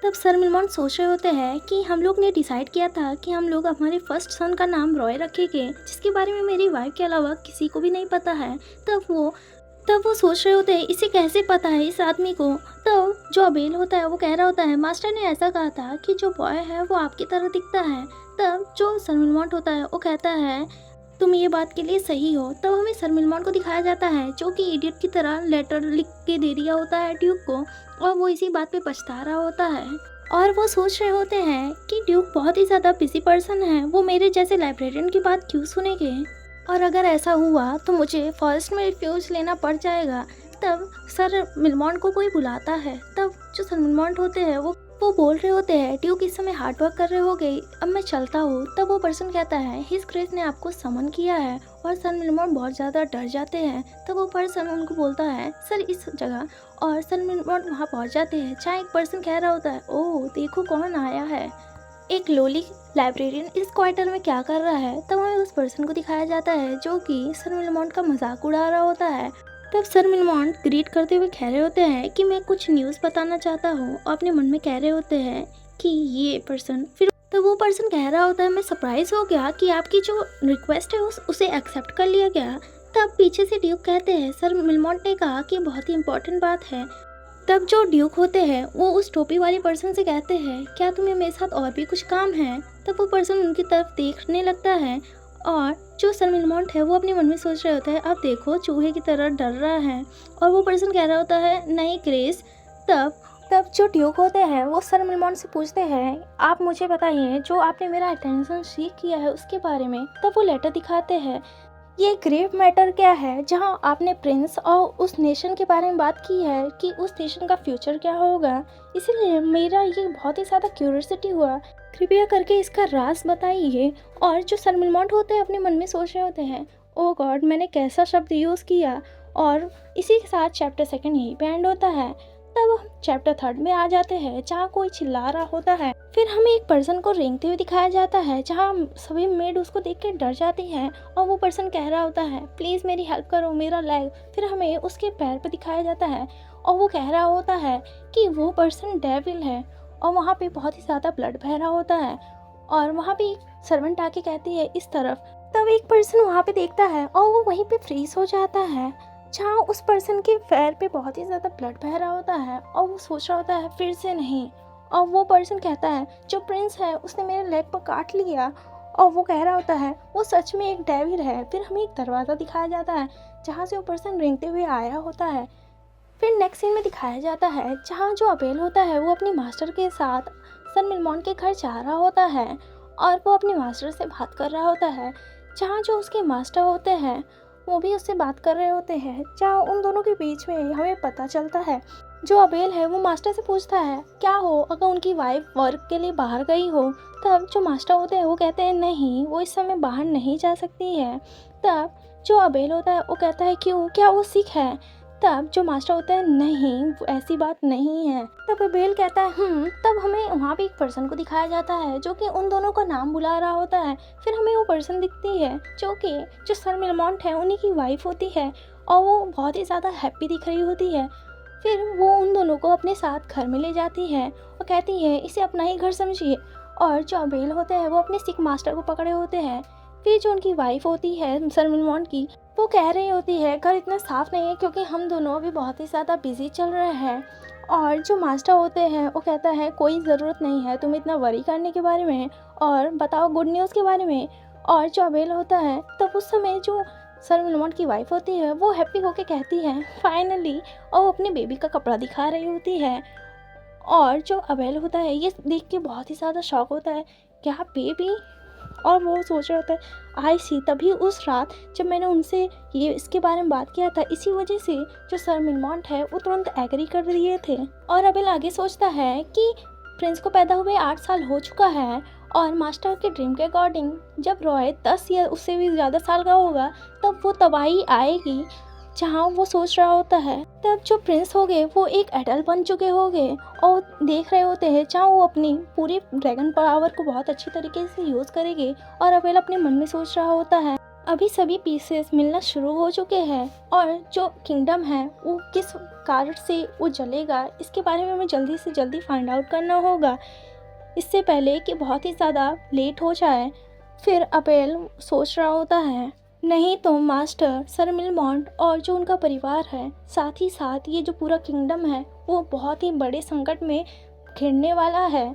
तब सर मिलमॉन्ट सोच रहे होते हैं कि हम लोग ने डिसाइड किया था कि हम लोग हमारे फर्स्ट सन का नाम रॉय रखेंगे, जिसके बारे में मेरी वाइफ के अलावा किसी को भी नहीं पता है। तब वो सोच रहे होते हैं इसे कैसे पता है इस आदमी को। तब जो अबेल होता है वो कह रहा होता है, मास्टर ने ऐसा कहा था कि जो बॉय है वो आपकी तरह दिखता है। तब जो सर मिलमॉन्ट होता है वो कहता है, तुम ये बात के लिए सही हो। तब हमें सर मिलमॉन्ट को दिखाया जाता है जो कि इडियट की तरह लेटर लिख के दे दिया होता है ड्यूक को, और वो इसी बात पे पछता रहा होता है। और वो सोच रहे होते हैं कि ड्यूक बहुत ही ज़्यादा बिजी पर्सन है, वो मेरे जैसे लाइब्रेरियन की बात क्यों सुनेंगे, और अगर ऐसा हुआ तो मुझे फॉरेस्ट में रिफ्यूज लेना पड़ जाएगा। तब सर मिलमॉन्ट को कोई बुलाता है। तब जो सर मिलमॉन्ट होते हैं वो बोल रहे होते हैं, ड्यूक इस समय हार्ड वर्क कर रहे होगे, अब मैं चलता हूँ। तब वो पर्सन कहता है, हिज ग्रेस ने आपको समन किया है, और सर मिलमॉन्ट बहुत ज़्यादा डर जाते हैं। तब वो पर्सन उनको बोलता है, सर इस जगह, और सर मिलमॉन्ट वहाँ पहुँच जाते हैं, जहाँ एक पर्सन कह रहा होता है, ओह देखो कौन आया है। एक लोली लाइब्रेरियन इस क्वार्टर में क्या कर रहा है, तब हमें उस पर्सन को दिखाया जाता है जो कि सर मिलमॉन्ट का मजाक उड़ा रहा होता है। तब सर मिलमॉन्ट ग्रीट करते हुए कह रहे होते हैं कि मैं कुछ न्यूज़ बताना चाहता हूँ, और अपने मन में कह रहे होते हैं कि ये पर्सन फिर तो वो पर्सन कह रहा होता है मैं सरप्राइज हो गया कि आपकी जो रिक्वेस्ट है उसे एक्सेप्ट कर लिया गया। तब पीछे से ड्यूक कहते हैं सर मिलमॉन्ट ने कहा कि बहुत ही इंपॉर्टेंट बात है। तब जो ड्यूक होते हैं वो उस टोपी वाली पर्सन से कहते हैं क्या तुम्हें मेरे साथ और भी कुछ काम है। तब वो पर्सन उनकी तरफ देखने लगता है, और जो सर मिलमॉन्ट है वो अपने मन में सोच रहे होता है अब देखो चूहे की तरह डर रहा है, और वो पर्सन कह रहा होता है नहीं ग्रेस। तब तब जो ड्यूक होते हैं वो सर मिलमॉन्ट से पूछते हैं आप मुझे बताइए जो आपने मेरा अटेंशन सीख किया है उसके बारे में। तब वो लेटर दिखाते हैं ये ग्रेव मैटर क्या है, जहां आपने प्रिंस और उस नेशन के बारे में बात की है कि उस नेशन का फ्यूचर क्या होगा, इसीलिए मेरा ये बहुत ही ज़्यादा क्यूरियोसिटी हुआ, कृपया करके इसका राज बताइए। और जो सर मिलमॉन्ट होते हैं अपने मन में सोच रहे होते हैं ओ गॉड मैंने कैसा शब्द यूज़ किया। और इसी के साथ चैप्टर 2 यहीं पे एंड होता है। तब हम चैप्टर 3 में आ जाते हैं जहाँ कोई चिल्ला रहा होता है। फिर हमें एक पर्सन को रेंगते हुए दिखाया जाता है जहाँ सभी मेड उसको देख के डर जाती हैं, और वो पर्सन कह रहा होता है प्लीज़ मेरी हेल्प करो मेरा लेग। फिर हमें उसके पैर पे दिखाया जाता है और वो कह रहा होता है कि वो पर्सन डेविल है, और वहाँ पे बहुत ही ज़्यादा ब्लड बह रहा होता है। और वहाँ पे एक सर्वेंट आके कहती है इस तरफ। तब एक पर्सन वहाँ पे देखता है और वो वहीं पे फ्रीज हो जाता है जहाँ उस पर्सन के पैर पे बहुत ही ज़्यादा ब्लड बह रहा होता है, और वो सोच रहा होता है फिर से नहीं। और वो पर्सन कहता है जो प्रिंस है उसने मेरे लेग पर काट लिया, और वो कह रहा होता है वो सच में एक डेविल है। फिर हमें एक दरवाज़ा दिखाया जाता है जहाँ से वो पर्सन रेंगते हुए आया होता है। फिर नेक्स्ट सीन में दिखाया जाता है जहाँ जो अबेल होता है वो अपने मास्टर के साथ सर मिलमॉन्ट के घर जा रहा होता है, और वो अपने मास्टर से बात कर रहा होता है। जहाँ जो उसके मास्टर होते हैं वो भी उससे बात कर रहे होते हैं, जहाँ उन दोनों के बीच में हमें पता चलता है जो अबेल है वो मास्टर से पूछता है क्या हो अगर उनकी वाइफ वर्क के लिए बाहर गई हो। तब जो मास्टर होते हैं वो कहते हैं नहीं वो इस समय बाहर नहीं जा सकती है। तब जो अबेल होता है वो कहता है क्यों, क्या वो सिख है। तब जो मास्टर होता है नहीं ऐसी बात नहीं है। तब अबेल कहता है तब हमें वहाँ पे एक पर्सन को दिखाया जाता है जो कि उन दोनों का नाम बुला रहा होता है। फिर हमें वो पर्सन दिखती है जो सर मिलमॉन्ट है उन्हीं की वाइफ होती है, और वो बहुत ही ज़्यादा हैप्पी दिख रही होती है। फिर वो उन दोनों को अपने साथ घर में ले जाती है और कहती है इसे अपना ही घर समझिए। और जो अबेल होते हैं वो अपने सिख मास्टर को पकड़े होते हैं। फिर जो उनकी वाइफ होती है सर मिलमॉन्ट की वो कह रही होती है घर इतना साफ़ नहीं है क्योंकि हम दोनों अभी बहुत ही ज़्यादा बिजी चल रहे हैं। और जो मास्टर होते हैं वो कहता है कोई ज़रूरत नहीं है तुम इतना वरी करने के बारे में, और बताओ गुड न्यूज़ के बारे में। और जो अबेल होता है तब उस समय जो सर मिलमॉन्ट की वाइफ होती है वो हैप्पी होके कहती है फाइनली, और वो अपने बेबी का कपड़ा दिखा रही होती है। और जो अबेल होता है ये देख के बहुत ही ज़्यादा शॉक होता है क्या बेबी, और वो सोच रहा होता है आई सी। तभी उस रात जब मैंने उनसे ये इसके बारे में बात किया था इसी वजह से जो सर मिलमॉन्ट है वो तुरंत एग्री कर दिए थे। और अबेल आगे सोचता है कि प्रिंस को पैदा हुए 8 साल हो चुका है, और मास्टर के ड्रीम के अकॉर्डिंग जब रॉय 10 या उससे भी ज़्यादा साल का होगा तब वो तबाही आएगी जहाँ वो सोच रहा होता है। तब जो प्रिंस हो गए वो एक एडल्ट बन चुके हो गए और देख रहे होते हैं जहाँ वो अपनी पूरी ड्रैगन पावर को बहुत अच्छी तरीके से यूज़ करेंगे। और अबेल अपने मन में सोच रहा होता है अभी सभी पीसेस मिलना शुरू हो चुके हैं, और जो किंगडम है वो किस कारण से वो जलेगा इसके बारे में हमें जल्दी से जल्दी फाइंड आउट करना होगा इससे पहले कि बहुत ही ज़्यादा लेट हो जाए। फिर अबेल सोच रहा होता है नहीं तो मास्टर सर मिलमॉन्ट और जो उनका परिवार है साथ ही साथ ये जो पूरा किंगडम है वो बहुत ही बड़े संकट में घिरने वाला है।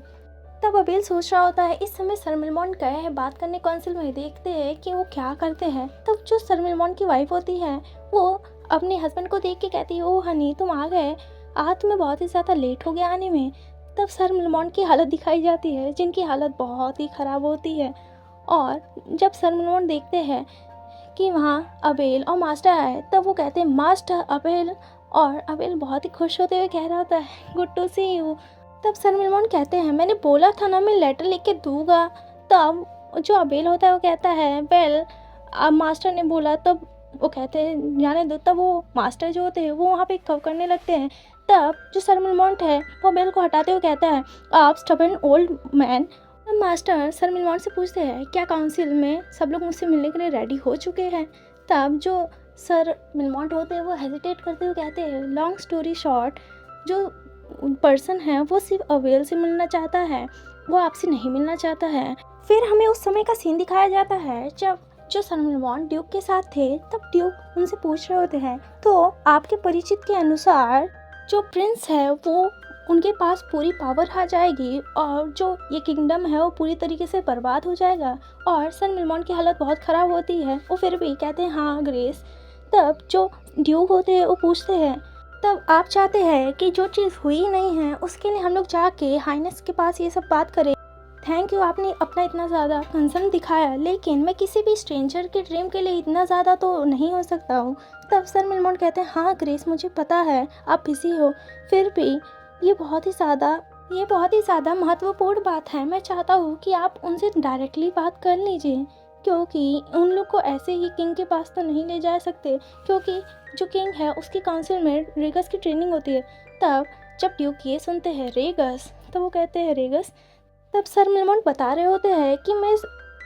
तब अबेल सोच रहा होता है इस समय सर मिलमॉन्ट गए हैं बात करने काउंसिल में, देखते हैं कि वो क्या करते हैं। तब जो सर मिलमॉन्ट की वाइफ होती है वो अपने हस्बैंड को देख के कहती है ओ हनी तुम आ गए, आज तुम्हें बहुत ही ज़्यादा लेट हो गया आने में। तब सर मिलमॉन्ट की हालत दिखाई जाती है जिनकी हालत बहुत ही ख़राब होती है। और जब सर मिलमॉन्ट देखते हैं कि वहाँ अबेल और मास्टर आए तब वो कहते हैं मास्टर अबेल, और अबेल बहुत ही खुश होते हुए कह रहा होता है गुड टू सी यू। तब सर मिलमॉन्ट कहते हैं मैंने बोला था ना मैं लेटर लिख के दूंगा। तब जो अबेल होता है वो कहता है वेल अब मास्टर ने बोला। तब वो कहते हैं जाने दो। तब वो मास्टर जो होते हैं वो वहाँ पे कव करने लगते हैं। तब जो सर मिलमॉन्ट है वो अबेल को हटाते हुए कहता है आप स्टबर्न ओल्ड मैन, अब मास्टर सर मिलमॉन्ट से पूछते हैं क्या काउंसिल में सब लोग मुझसे मिलने के लिए रेडी हो चुके हैं। तब जो सर मिलमॉन्ट होते हैं वो हेजिटेट करते हुए कहते हैं लॉन्ग स्टोरी शॉर्ट, जो पर्सन है वो सिर्फ अवेल से मिलना चाहता है, वो आपसे नहीं मिलना चाहता है। फिर हमें उस समय का सीन दिखाया जाता है जब जो सर मिलमॉन्ट ड्यूक के साथ थे, तब ड्यूक उनसे पूछ रहे होते हैं तो आपके परिचित के अनुसार जो प्रिंस है वो उनके पास पूरी पावर आ जाएगी और जो ये किंगडम है वो पूरी तरीके से बर्बाद हो जाएगा। और सर मिलमॉन्ट की हालत बहुत ख़राब होती है, वो फिर भी कहते हैं हाँ ग्रेस। तब जो ड्यूक होते हैं वो पूछते हैं तब आप चाहते हैं कि जो चीज़ हुई नहीं है उसके लिए हम लोग जाके हाइनेस के पास ये सब बात करें। थैंक यू, आपने अपना इतना ज़्यादा कंसर्न दिखाया, लेकिन मैं किसी भी स्ट्रेंजर के ड्रीम के लिए इतना ज़्यादा तो नहीं हो सकता हूँ। तब सर मिलमॉन्ट कहते हैं हाँ ग्रेस मुझे पता है आप बिजी हो, फिर भी ये बहुत ही ज़्यादा महत्वपूर्ण बात है। मैं चाहता हूँ कि आप उनसे डायरेक्टली बात कर लीजिए, क्योंकि उन लोग को ऐसे ही किंग के पास तो नहीं ले जा सकते, क्योंकि जो किंग है उसकी काउंसिल में रेगस की ट्रेनिंग होती है। तब जब ड्यूक ये सुनते हैं रेगस, तो वो कहते हैं रेगस। तब सर मिलमॉन्ट बता रहे होते हैं कि मैं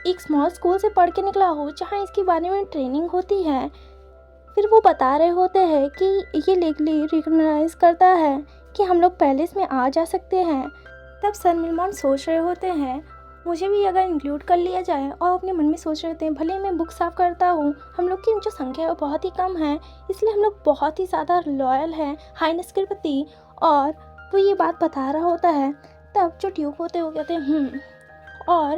एक स्मॉल स्कूल से पढ़ के निकला हूँ जहाँ इसके बारे में ट्रेनिंग होती है। फिर वो बता रहे होते हैं कि ये लीगली रिकॉग्नाइज करता है कि हम लोग पैलेस में आ जा सकते हैं। तब सर मिलमॉन्ट सोच रहे होते हैं मुझे भी अगर इंक्लूड कर लिया जाए, और अपने मन में सोच रहे होते हैं भले मैं बुक साफ करता हूँ, हम लोग की जो संख्या है वो बहुत ही कम है, इसलिए हम लोग बहुत ही ज़्यादा लॉयल हैं हाइनेस के प्रति। और वो ये बात बता रहा होता है। तब जो ड्यूक होते हैं वो कहते हैं और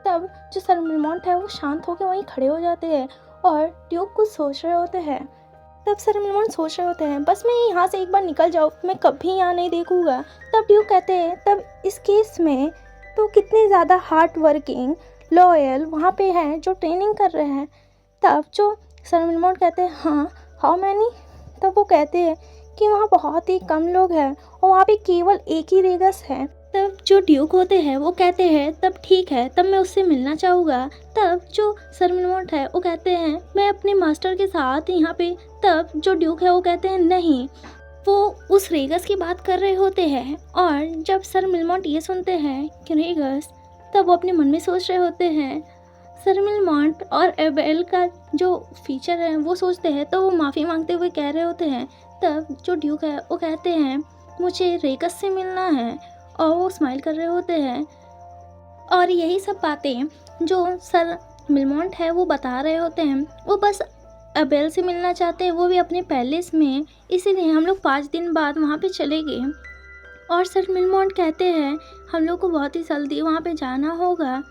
तब जो सर मिलमॉन्ट है वो शांत होकर वहीं खड़े हो जाते हैं और ड्यूक कुछ सोच रहे होते हैं। तब सर मिलमॉन्ट सोच रहे होते हैं बस मैं यहाँ से एक बार निकल जाऊँ, मैं कभी यहाँ नहीं देखूँगा। तब ड्यूक कहते हैं तब इस केस में तो कितने ज़्यादा हार्ड वर्किंग लॉयल वहाँ पे हैं जो ट्रेनिंग कर रहे हैं। तब जो सर मिलमॉन्ट कहते हैं हाँ हाउ मैनी। तब वो कहते हैं कि वहाँ बहुत ही कम लोग हैं और वहाँ पे केवल एक ही रेगस है। तब जो ड्यूक होते हैं वो कहते हैं तब ठीक है, तब मैं उससे मिलना चाहूँगा। तब जो सर मिलमॉन्ट है वो कहते हैं मैं अपने मास्टर के साथ यहाँ पे। तब जो ड्यूक है वो कहते हैं नहीं, वो उस रेगस की बात कर रहे होते हैं। और जब सर मिलमॉन्ट ये सुनते हैं कि रेगस, तब वो अपने मन में सोच रहे होते हैं सर मिलमॉन्ट और एबेल का जो फीचर है वो सोचते हैं, तो वो माफ़ी मांगते हुए कह रहे होते हैं। तब जो ड्यूक है वो कहते हैं मुझे रेगस से मिलना है, और वो स्माइल कर रहे होते हैं। और यही सब बातें जो सर मिलमॉन्ट है वो बता रहे होते हैं, वो बस एबेल से मिलना चाहते हैं, वो भी अपने पैलेस में, इसीलिए हम लोग 5 दिन बाद वहाँ पे चले गए। और सर मिलमॉन्ट कहते हैं हम लोग को बहुत ही जल्दी वहाँ पे जाना होगा।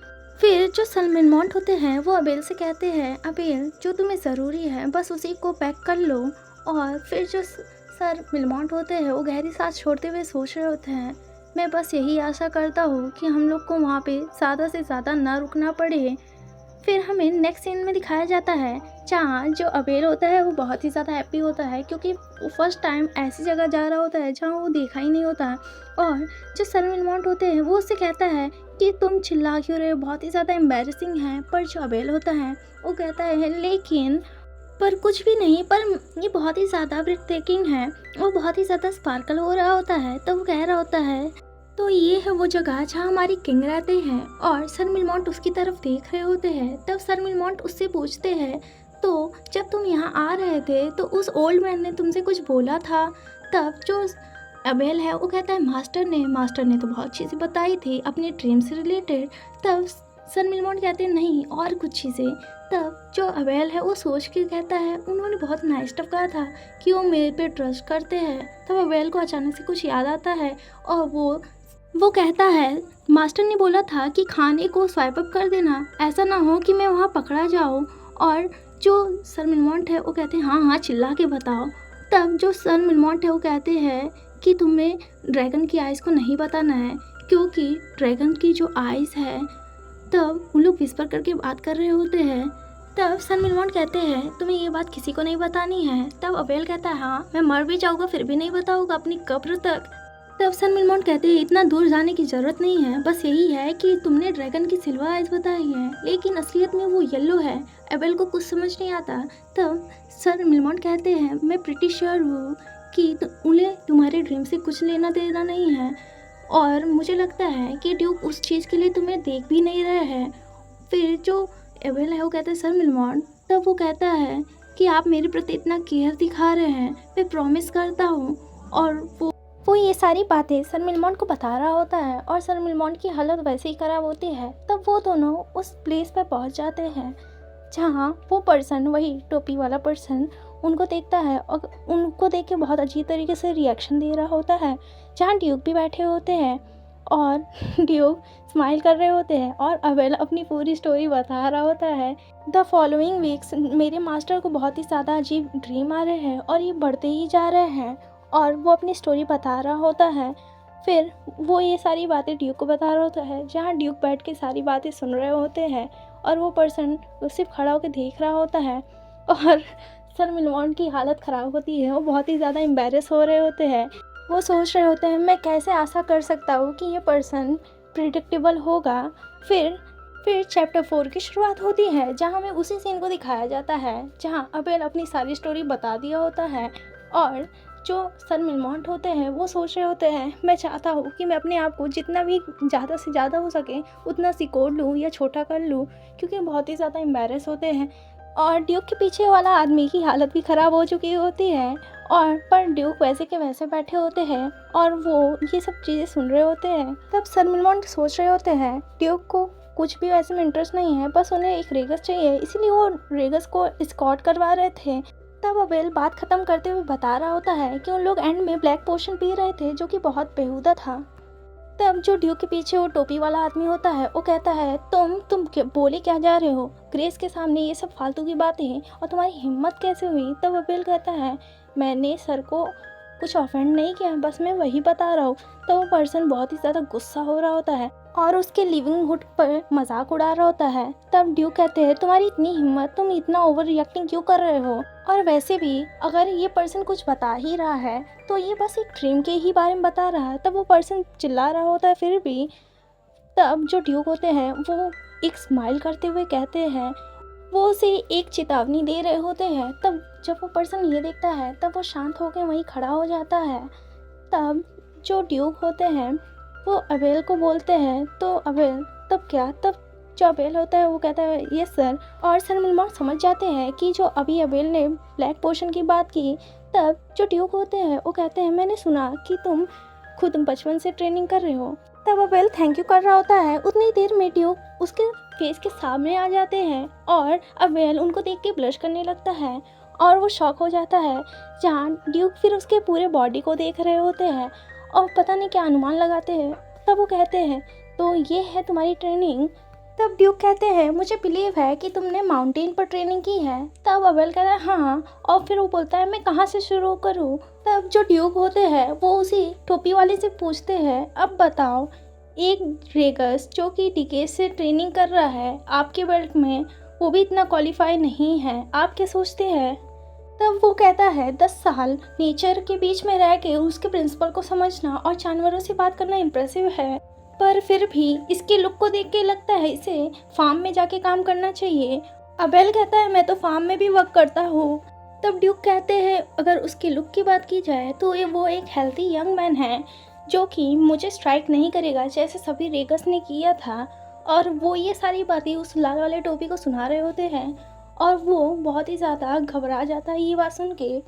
फिर जो सर मिलमॉन्ट होते हैं वो अबेल से कहते हैं अबेल जो तुम्हें ज़रूरी है बस उसी को पैक कर लो। और फिर जो सर मिलमॉन्ट होते हैं वो गहरी सांस छोड़ते हुए सोच रहे होते हैं मैं बस यही आशा करता हूँ कि हम लोग को वहाँ पे ज़्यादा से ज़्यादा ना रुकना पड़े। फिर हमें नेक्स्ट सीन में दिखाया जाता है जहाँ जो अबेल होता है वो बहुत ही ज़्यादा हैप्पी होता है, क्योंकि वो फर्स्ट टाइम ऐसी जगह जा रहा होता है जहाँ वो देखा ही नहीं होता है। और जो सर मिलमॉन्ट होते हैं वो उससे कहता है कि तुम चिल्ला क्यों रहे हो, बहुत ही ज़्यादा एम्बैरेसिंग है। पर जो अबेल होता है वो कहता है लेकिन पर कुछ भी नहीं, पर ये बहुत ही ज़्यादा ब्रेथ टेकिंग है, वो बहुत ही ज़्यादा स्पार्कल हो रहा होता है। तो वो कह रहा होता है तो ये है वो जगह जहाँ हमारी किंग रहते हैं। और सर मिलमॉन्ट उसकी तरफ देख रहे होते हैं। तब सर मिलमॉन्ट उससे पूछते हैं तो जब तुम यहाँ आ रहे थे तो उस ओल्ड मैन ने तुमसे कुछ बोला था। तब जो अबेल है वो कहता है मास्टर ने तो बहुत चीज़ें बताई थी अपने ड्रीम से रिलेटेड। तब सर मिलमॉन्ट कहते हैं नहीं और कुछ चीज़ें। तब जो अबेल है वो सोच के कहता है उन्होंने बहुत नाइस स्टफ कहा था कि वो मेरे पे ट्रस्ट करते हैं। तब अबेल को अचानक से कुछ याद आता है और वो कहता है मास्टर ने बोला था कि खाने को स्वाइप अप कर देना, ऐसा ना हो कि मैं वहाँ पकड़ा जाऊँ। और जो सर मिलमॉन्ट है वो कहते हैं हाँ चिल्ला के बताओ। तब जो सर मिलमॉन्ट है वो कहते हैं कि तुम्हें ड्रैगन की आइज़ को नहीं बताना है, क्योंकि ड्रैगन की जो आइज़ है। तब उन लोग विस्पर करके बात कर रहे होते हैं। तब सर मिलमॉन्ट कहते हैं तुम्हें ये बात किसी को नहीं बतानी है। तब अबेल कहता है हाँ मैं मर भी जाऊँगा फिर भी नहीं बताऊँगा अपनी कब्र तक। तब सर मिलमॉन्ट कहते हैं इतना दूर जाने की ज़रूरत नहीं है, बस यही है कि तुमने ड्रैगन की सिल्वर आइज बताई है लेकिन असलियत में वो येलो है। एबेल को कुछ समझ नहीं आता। तब सर मिलमॉन्ट कहते हैं मैं प्रिटी श्योर हूँ कि उन्हें तुम्हारे ड्रीम से कुछ लेना देना नहीं है। और मुझे लगता है कि ड्यूक उस चीज़ के लिए तुम्हें देख भी नहीं रहे हैं। फिर जो एबेल है वो कहता है सर मिलमॉन्ट, तब वो कहता है कि आप मेरे प्रति इतना केयर दिखा रहे हैं, मैं प्रॉमिस करता हूँ। और वो ये सारी बातें सर मिलमॉन्ट को बता रहा होता है और सर मिलमॉन्ट की हालत वैसे ही ख़राब होती है। तब वो दोनों उस प्लेस पर पहुँच जाते हैं जहाँ वो पर्सन, वही टोपी वाला पर्सन, उनको देखता है और उनको देख के बहुत अजीब तरीके से रिएक्शन दे रहा होता है। जहाँ ड्यूक भी बैठे होते हैं और ड्यूक स्माइल कर रहे होते हैं और अबेल अपनी पूरी स्टोरी बता रहा होता है। द फॉलोइंग वीक्स मेरे मास्टर को बहुत ही ज़्यादा अजीब ड्रीम आ रहे हैं और ये बढ़ते ही जा रहे हैं, और वो अपनी स्टोरी बता रहा होता है। फिर वो ये सारी बातें ड्यूक को बता रहा होता है, जहाँ ड्यूक बैठ के सारी बातें सुन रहे होते हैं और वो पर्सन सिर्फ खड़ा होकर देख रहा होता है। और सर मिलमॉन्ट की हालत ख़राब होती है, वो बहुत ही ज़्यादा एम्बेरस हो रहे होते हैं। वो सोच रहे होते हैं मैं कैसे आशा कर सकता हूँ कि ये पर्सन प्रिडिक्टेबल होगा। फिर चैप्टर 4 की शुरुआत होती है, जहाँ हमें उसी सीन को दिखाया जाता है जहाँ अबेल अपनी सारी स्टोरी बता दिया होता है। और जो सर मिलमॉन्ट होते हैं वो सोच रहे होते हैं मैं चाहता हूँ कि मैं अपने आप को जितना भी ज़्यादा से ज़्यादा हो सके उतना सिकोड़ लूँ या छोटा कर लूँ, क्योंकि बहुत ही ज़्यादा एम्बेरस होते हैं। और ड्यूक के पीछे वाला आदमी की हालत भी ख़राब हो चुकी होती है, और पर ड्यूक वैसे के वैसे बैठे होते हैं और वो ये सब चीज़ें सुन रहे होते हैं। तब सर मिलमॉन्ट सोच रहे होते हैं ड्यूक को कुछ भी वैसे में इंटरेस्ट नहीं है, बस उन्हें एक रेगस चाहिए, इसीलिए वो रेगस को स्कॉट करवा रहे थे। तब अबेल बात ख़त्म करते हुए बता रहा होता है कि उन लोग एंड में ब्लैक पोशन पी रहे थे जो कि बहुत बेहुदा था। तब जो ड्यूक के पीछे वो टोपी वाला आदमी होता है वो कहता है तुम बोले क्या जा रहे हो ग्रेस के सामने ये सब फालतू की बातें हैं, और तुम्हारी हिम्मत कैसे हुई। तब अबेल कहता है मैंने सर को कुछ ऑफेंड नहीं किया, बस मैं वही बता रहा हूँ। तो वो पर्सन बहुत ही ज़्यादा गुस्सा हो रहा होता है और उसके लिविंगहुड पर मजाक उड़ा रहा होता है। तब ड्यूक कहते हैं तुम्हारी इतनी हिम्मत, तुम इतना ओवर रिएक्टिंग क्यों कर रहे हो, और वैसे भी अगर ये पर्सन कुछ बता ही रहा है तो ये बस एक ड्रीम के ही बारे में बता रहा है। तब वो पर्सन चिल्ला रहा होता है फिर भी। तब जो ड्यूक होते हैं वो एक स्माइल करते हुए कहते हैं, वो उसे एक चेतावनी दे रहे होते हैं। तब जब वो पर्सन ये देखता है तब वो शांत होकर वहीं खड़ा हो जाता है। तब जो ड्यूक होते हैं वो अबेल को बोलते हैं, तो अबेल तब क्या, तब जो अबेल होता है वो कहता है यस सर। और सर मिलमॉन्ट समझ जाते हैं कि जो अभी अबेल ने ब्लैक पोशन की बात की। तब जो ड्यूक होते हैं वो कहते हैं मैंने सुना कि तुम खुद बचपन से ट्रेनिंग कर रहे हो। तब अबेल थैंक यू कर रहा होता है, उतनी देर में ड्यूक उसके फेस के सामने आ जाते हैं और अबेल उनको देख के ब्लश करने लगता है और वो शॉक हो जाता है। जहाँ ड्यूक फिर उसके पूरे बॉडी को देख रहे होते हैं और पता नहीं क्या अनुमान लगाते हैं। तब वो कहते हैं तो ये है तुम्हारी ट्रेनिंग। तब ड्यूक कहते हैं मुझे बिलीव है कि तुमने माउंटेन पर ट्रेनिंग की है। तब अबेल कहता है हाँ, और फिर वो बोलता है मैं कहाँ से शुरू करूँ। तब जो ड्यूक होते हैं वो उसी टोपी वाले से पूछते हैं अब बताओ, एक रेगस जो कि डिकेड से ट्रेनिंग कर रहा है आपके बेल्ट में, वो भी इतना क्वालिफाई नहीं है, आप क्या सोचते हैं। तब वो कहता है 10 साल नेचर के बीच में रह के उसके प्रिंसिपल को समझना और जानवरों से बात करना इम्प्रेसिव है, पर फिर भी इसके लुक को देख के लगता है इसे फार्म में जाके काम करना चाहिए। अबेल कहता है मैं तो फार्म में भी वर्क करता हूँ। तब ड्यूक कहते हैं अगर उसके लुक की बात की जाए तो वो एक हेल्थी यंग मैन है जो कि मुझे स्ट्राइक नहीं करेगा जैसे सभी रेगस ने किया था। और वो ये सारी बातें उस लाल वाले टोपी को सुना रहे होते हैं और वो बहुत ही ज़्यादा घबरा जाता है ये बात सुन के।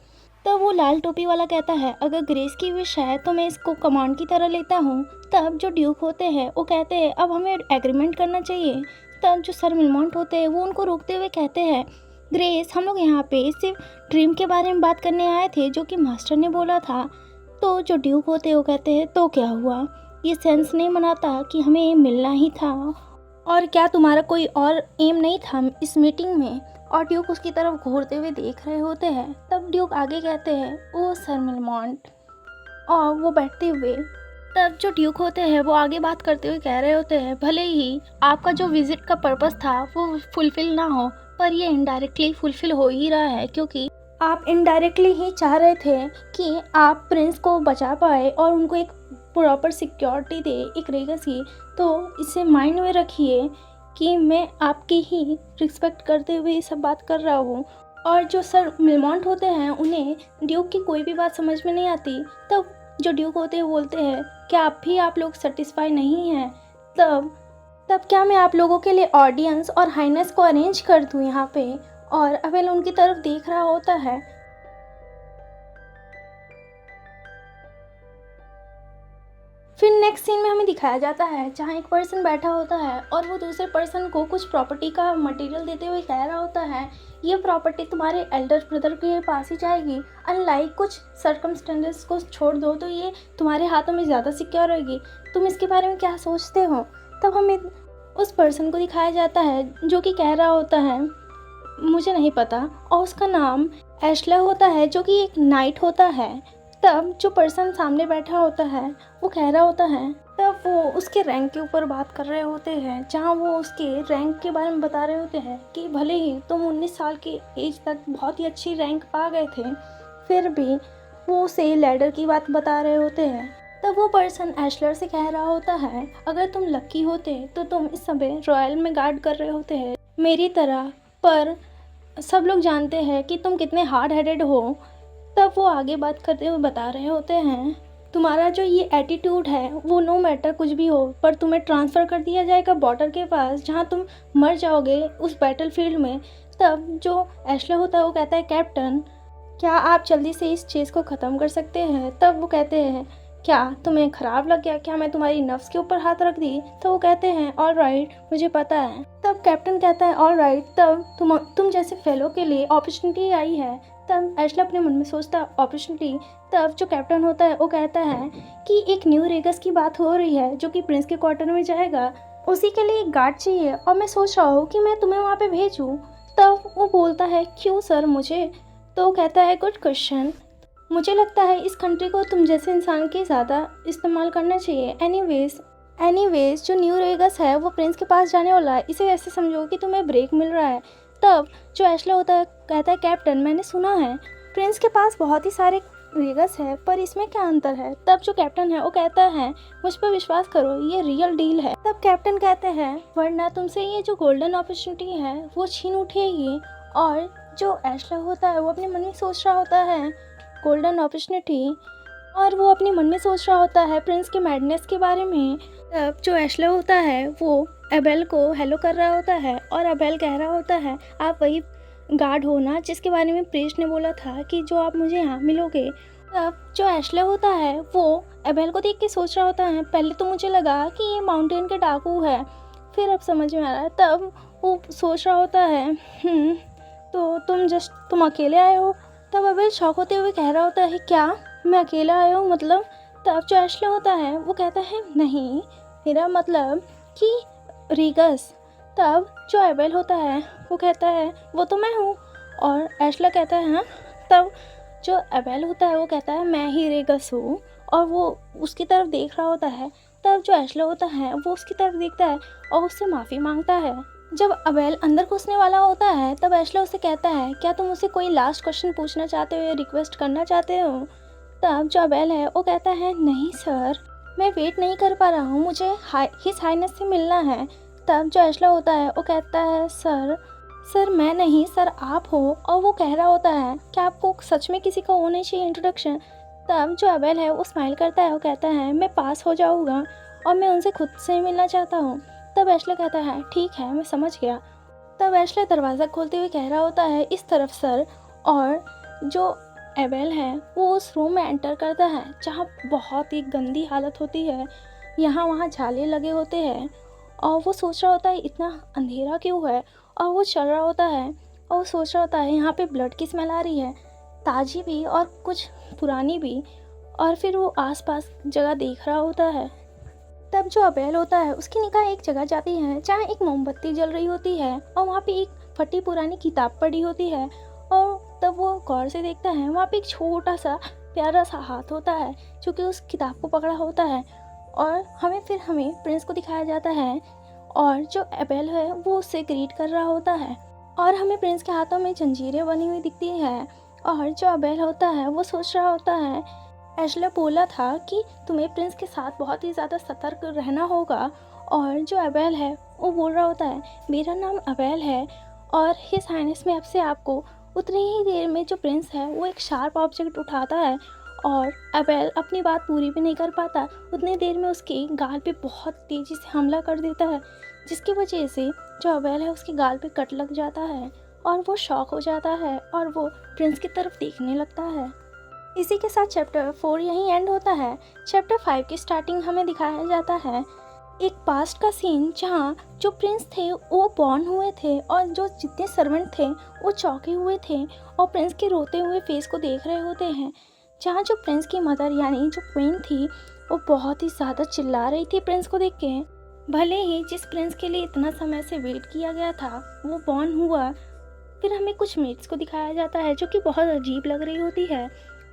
तब वो लाल टोपी वाला कहता है अगर ग्रेस की विश है तो मैं इसको कमांड की तरह लेता हूँ। तब जो ड्यूक होते हैं वो कहते हैं अब हमें एग्रीमेंट करना चाहिए। तब जो सर मिलमॉन्ट होते हैं वो उनको रोकते हुए कहते हैं ग्रेस हम लोग यहाँ पे सिर्फ ड्रीम के बारे में बात करने आए थे जो कि मास्टर ने बोला था। तो जो ड्यूक होते हैं वो कहते हैं तो क्या हुआ, ये सेंस नहीं मनाता कि हमें ये मिलना ही था, और क्या तुम्हारा कोई और एम नहीं था इस मीटिंग में। और ड्यूक उसकी तरफ घूरते हुए देख रहे होते हैं। तब ड्यूक आगे कहते हैं ओ सर मिलमॉन्ट, और वो बैठते हुए। तब जो ड्यूक होते हैं वो आगे बात करते हुए कह रहे होते हैं भले ही आपका जो विजिट का पर्पस था वो फुलफिल ना हो, पर ये इनडायरेक्टली फुलफिल हो ही रहा है क्योंकि आप इनडायरेक्टली ही चाह रहे थे कि आप प्रिंस को बचा पाए और उनको एक प्रॉपर सिक्योरिटी दे एक रेगस की। तो इसे माइंड में रखिए कि मैं आपकी ही रिस्पेक्ट करते हुए ये सब बात कर रहा हूँ। और जो सर मिलमॉन्ट होते हैं उन्हें ड्यूक की कोई भी बात समझ में नहीं आती। तब जो ड्यूक होते हैं बोलते हैं क्या आप लोग सेटिस्फाई नहीं हैं, तब तब क्या मैं आप लोगों के लिए ऑडियंस और हाइनेस को अरेंज कर दूँ यहाँ पे। और अबेल उनकी तरफ देख रहा होता है। फिर नेक्स्ट सीन में हमें दिखाया जाता है जहाँ एक पर्सन बैठा होता है और वो दूसरे पर्सन को कुछ प्रॉपर्टी का मटेरियल देते हुए कह रहा होता है ये प्रॉपर्टी तुम्हारे एल्डर ब्रदर के पास ही जाएगी, अनलाइक कुछ सर्कमस्टेंसेस को छोड़ दो तो ये तुम्हारे हाथों में ज़्यादा सिक्योर रहेगी, तुम इसके बारे में क्या सोचते हो। तब हमें उस पर्सन को दिखाया जाता है जो कि कह रहा होता है मुझे नहीं पता, और उसका नाम एशला होता है जो कि एक नाइट होता है। तब जो पर्सन सामने बैठा होता है वो कह रहा होता है, तब वो उसके रैंक के ऊपर बात कर रहे होते हैं जहाँ वो उसके रैंक के बारे में बता रहे होते हैं कि भले ही तुम 19 साल की एज तक बहुत ही अच्छी रैंक पा गए थे फिर भी वो उसे लैडर की बात बता रहे होते हैं। तब वो पर्सन एशलर से कह रहा होता है अगर तुम लकी होते तो तुम इस समय रॉयल में गार्ड कर रहे होते हैं मेरी तरह, पर सब लोग जानते हैं कि तुम कितने हार्ड हेडेड हो। तब वो आगे बात करते हुए बता रहे होते हैं तुम्हारा जो ये एटीट्यूड है वो नो मैटर कुछ भी हो पर तुम्हें ट्रांसफ़र कर दिया जाएगा बॉर्डर के पास जहाँ तुम मर जाओगे उस बैटल फील्ड में। तब जो एशले होता है वो कहता है कैप्टन क्या आप जल्दी से इस चीज़ को ख़त्म कर सकते हैं। तब वो कहते हैं क्या तुम्हें ख़राब लग गया क्या मैं तुम्हारी नफ्स के ऊपर हाथ रख दी। तो वो कहते हैं ऑल राइट मुझे पता है। तब कैप्टन कहता है ऑल राइट तब तुम जैसे फेलो के लिए अपॉर्चुनिटी आई है। तब एशला अपने मन में सोचता अपॉर्चुनिटी। तब जो कैप्टन होता है वो कहता है कि एक न्यू रेगस की बात हो रही है जो कि प्रिंस के क्वार्टर में जाएगा, उसी के लिए एक गार्ड चाहिए और मैं सोच रहा हूँ कि मैं तुम्हें वहाँ पे भेजूँ। तब वो बोलता है क्यों सर मुझे। तो वो कहता है गुड क्वेश्चन, मुझे लगता है इस कंट्री को तुम जैसे इंसान के ज़्यादा इस्तेमाल करना चाहिए। एनीवेज जो न्यू रेगस है वो प्रिंस के पास जाने वाला है, इसे ऐसे समझो कि तुम्हें ब्रेक मिल रहा है। तब जो एशला होता है कहता है कैप्टन मैंने सुना है प्रिंस के पास बहुत ही सारे रेगस है पर इसमें क्या अंतर है। तब जो कैप्टन है वो कहता है मुझ पर विश्वास करो ये रियल डील है। तब कैप्टन कहते हैं वरना तुमसे ये जो गोल्डन अपॉर्चुनिटी है वो छीन उठेगी। और जो एशला होता है वो अपने मन में सोच रहा होता है गोल्डन अपॉर्चुनिटी, और वो अपने मन में सोच रहा होता है प्रिंस के मैडनेस के बारे में। तब जो एशला होता है वो अबेल को हेलो कर रहा होता है और अबेल कह रहा होता है आप वही गार्ड हो ना जिसके बारे में प्रीस्ट ने बोला था कि जो आप मुझे यहाँ मिलोगे। तब जो एशले होता है वो अबेल को देख के सोच रहा होता है पहले तो मुझे लगा कि ये माउंटेन के डाकू है, फिर अब समझ में आ रहा है। तब वो सोच रहा होता है तो तुम अकेले आए हो। तब अबेल शौक होते हुए कह रहा होता है क्या मैं अकेला आया हूँ मतलब। तब जो एशले होता है वो कहता है नहीं मेरा मतलब कि रीगस। तब जो अबेल होता है वो कहता है वो तो मैं हूँ, और एशला कहता है हाँ। तब जो अबेल होता है वो कहता है मैं ही रीगस हूँ, और वो उसकी तरफ देख रहा होता है। तब जो एशला होता है वो उसकी तरफ देखता है और उससे माफ़ी मांगता है। जब अबेल अंदर घुसने वाला होता है तब एशला उसे कहता है क्या तुम उसे कोई लास्ट क्वेश्चन पूछना चाहते हो या रिक्वेस्ट करना चाहते हो। तब जो अबेल है वो कहता है नहीं सर मैं वेट नहीं कर पा रहा हूँ, मुझे हिज हाइनेस से मिलना है। तब जो एशला होता है वो कहता है सर मैं नहीं सर आप हो, और वो कह रहा होता है क्या आपको सच में किसी का होना चाहिए इंट्रोडक्शन। तब जो अबेल है वो स्माइल करता है, वो कहता है मैं पास हो जाऊँगा और मैं उनसे खुद से मिलना चाहता हूँ। तब एशला कहता है ठीक है मैं समझ गया। तब एशला दरवाज़ा खोलते हुए कह रहा होता है इस तरफ सर, और जो अबेल है वो उस रूम में एंटर करता है जहाँ बहुत ही गंदी हालत होती है, यहाँ वहाँ झाले लगे होते हैं, और वो सोच रहा होता है इतना अंधेरा क्यों है। और वो चल रहा होता है और वो सोच रहा होता है यहाँ पे ब्लड की स्मेल आ रही है, ताज़ी भी और कुछ पुरानी भी। और फिर वो आसपास जगह देख रहा होता है। तब जो अबेल होता है उसकी निगाह एक जगह जाती है जहाँ एक मोमबत्ती जल रही होती है और वहाँ पे एक फटी पुरानी किताब पड़ी होती है। और तब वो गौर से देखता है वहाँ पे एक छोटा सा प्यारा सा हाथ होता है जो कि उस किताब को पकड़ा होता है, और हमें प्रिंस को दिखाया जाता है, और जो अबेल है वो उससे ग्रीट कर रहा होता है, और हमें प्रिंस के हाथों में जंजीरें बनी हुई दिखती है। और जो अबेल होता है वो सोच रहा होता है एशला बोला था कि तुम्हें प्रिंस के साथ बहुत ही ज़्यादा सतर्क रहना होगा। और जो अबेल है वो बोल रहा होता है मेरा नाम अबेल है और हिज हाइनेस में अब से आपको। उतनी ही देर में जो प्रिंस है वो एक शार्प ऑब्जेक्ट उठाता है और अबेल अपनी बात पूरी भी नहीं कर पाता उतनी देर में उसके गाल पे बहुत तेज़ी से हमला कर देता है, जिसकी वजह से जो अबेल है उसके गाल पे कट लग जाता है और वो शॉक हो जाता है और वो प्रिंस की तरफ देखने लगता है। इसी के साथ चैप्टर 4 यहीं एंड होता है। चैप्टर 5 की स्टार्टिंग हमें दिखाया जाता है एक पास्ट का सीन जहाँ जो प्रिंस थे वो बॉर्न हुए थे और जो जितने सर्वेंट थे वो चौंके हुए थे और प्रिंस के रोते हुए फेस को देख रहे होते हैं, जहाँ जो प्रिंस की मदर यानी जो क्वीन थी वो बहुत ही ज़्यादा चिल्ला रही थी प्रिंस को देख के। भले ही जिस प्रिंस के लिए इतना समय से वेट किया गया था वो बॉर्न हुआ। फिर हमें कुछ मेट्स को दिखाया जाता है जो कि बहुत अजीब लग रही होती है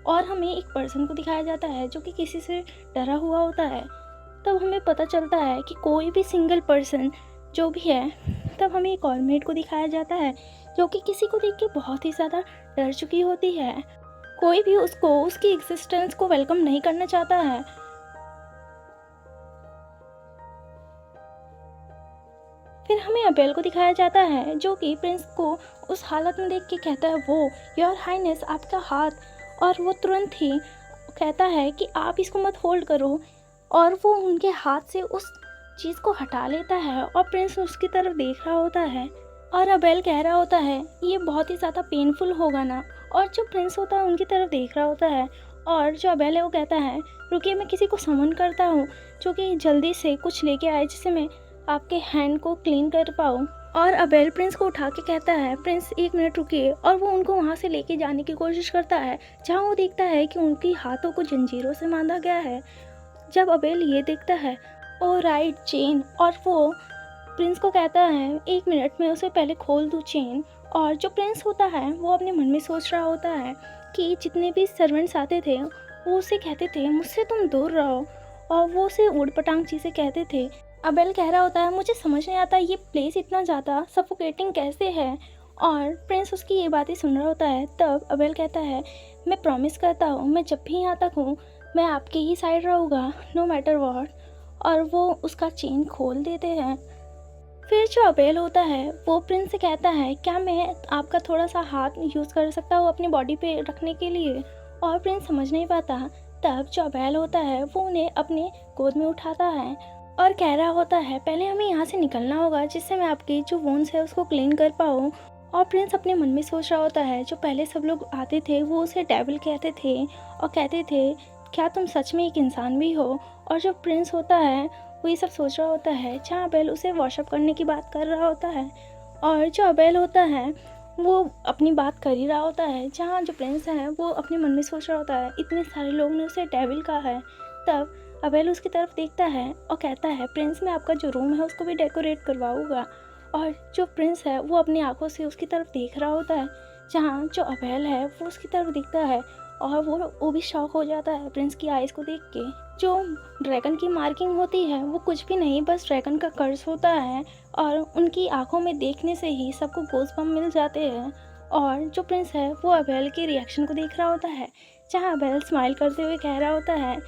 और हमें एक पर्सन को दिखाया जाता है जो कि किसी से डरा हुआ होता है। तब हमें पता चलता है कि कोई भी सिंगल पर्सन जो भी है, तब हमें एक और मेट को दिखाया जाता है जो कि किसी को देख के बहुत ही ज़्यादा डर चुकी होती है। कोई भी उसको उसकी एग्जिस्टेंस को वेलकम नहीं करना चाहता है। फिर हमें अबेल को दिखाया जाता है जो कि प्रिंस को उस हालत में देख के कहता है वो योर हाइनेस आपका हाथ, और वो तुरंत ही कहता है कि आप इसको मत होल्ड करो और वो उनके हाथ से उस चीज़ को हटा लेता है और प्रिंस उसकी तरफ देख रहा होता है और अबेल कह रहा होता है ये बहुत ही ज़्यादा पेनफुल होगा ना, और जो प्रिंस होता है उनकी तरफ देख रहा होता है और जो अबेल है वो कहता है रुकिए मैं किसी को समन करता हूँ जो कि जल्दी से कुछ लेके आए जिससे मैं आपके हैंड को क्लीन कर पाऊँ। और अबेल प्रिंस को उठा के कहता है प्रिंस एक मिनट रुकिए, और वो उनको वहाँ से लेके जाने की कोशिश करता है जहाँ वो देखता है कि उनकी हाथों को जंजीरों से बांधा गया है। जब अबेल ये देखता है ओ राइट चेन, और वो प्रिंस को कहता है एक मिनट में उसे पहले खोल दूँ चेन। और जो प्रिंस होता है वो अपने मन में सोच रहा होता है कि जितने भी सर्वेंट्स आते थे वो उसे कहते थे मुझसे तुम दूर रहो, और वो उसे ऊट पटांग चीज़ें कहते थे। अबेल कह रहा होता है मुझे समझ नहीं आता ये प्लेस इतना ज़्यादा सफोकेटिंग कैसे है, और प्रिंस उसकी ये बातें सुन रहा होता है। तब अबेल कहता है मैं प्रॉमिस करता हूँ मैं जब भी यहाँ तक हूँ मैं आपके ही साइड रहूँगा नो मैटर व्हाट, और वो उसका चेन खोल देते हैं। फिर जो अबेल होता है वो प्रिंस से कहता है क्या मैं आपका थोड़ा सा हाथ यूज़ कर सकता हूँ अपनी बॉडी पे रखने के लिए, और प्रिंस समझ नहीं पाता। तब जो अबेल होता है वो उन्हें अपने गोद में उठाता है और कह रहा होता है पहले हमें यहाँ से निकलना होगा जिससे मैं आपकी जो वोन्स है उसको क्लीन कर पाऊँ। और प्रिंस अपने मन में सोच रहा होता है जो पहले सब लोग आते थे वो उसे डेविल कहते थे और कहते थे क्या तुम सच में एक इंसान भी हो। और जो प्रिंस होता है वो ये सब सोच रहा होता है जहाँ अबेल उसे वॉशअप करने की बात कर रहा होता है, और जो अबेल होता है वो अपनी बात कर ही रहा होता है जहाँ जो प्रिंस है वो अपने मन में सोच रहा होता है इतने सारे लोग ने उसे डेविल कहा है। तब अबेल उसकी तरफ देखता है और कहता है प्रिंस मैं आपका जो रूम है उसको भी डेकोरेट करवाऊँगा, और जो प्रिंस है वो अपनी आंखों से उसकी तरफ देख रहा होता है जहाँ जो अबेल है वो उसकी तरफ दिखता है और वो भी शॉक हो जाता है प्रिंस की आइज़ को देख के। जो ड्रैगन की मार्किंग होती है वो कुछ भी नहीं बस ड्रैगन का कर्ज होता है, और उनकी आंखों में देखने से ही सबको गोज़बम्प मिल जाते हैं। और जो प्रिंस है वो अबेल के रिएक्शन को देख रहा होता है जहाँ अबेल स्माइल करते हुए कह रहा होता है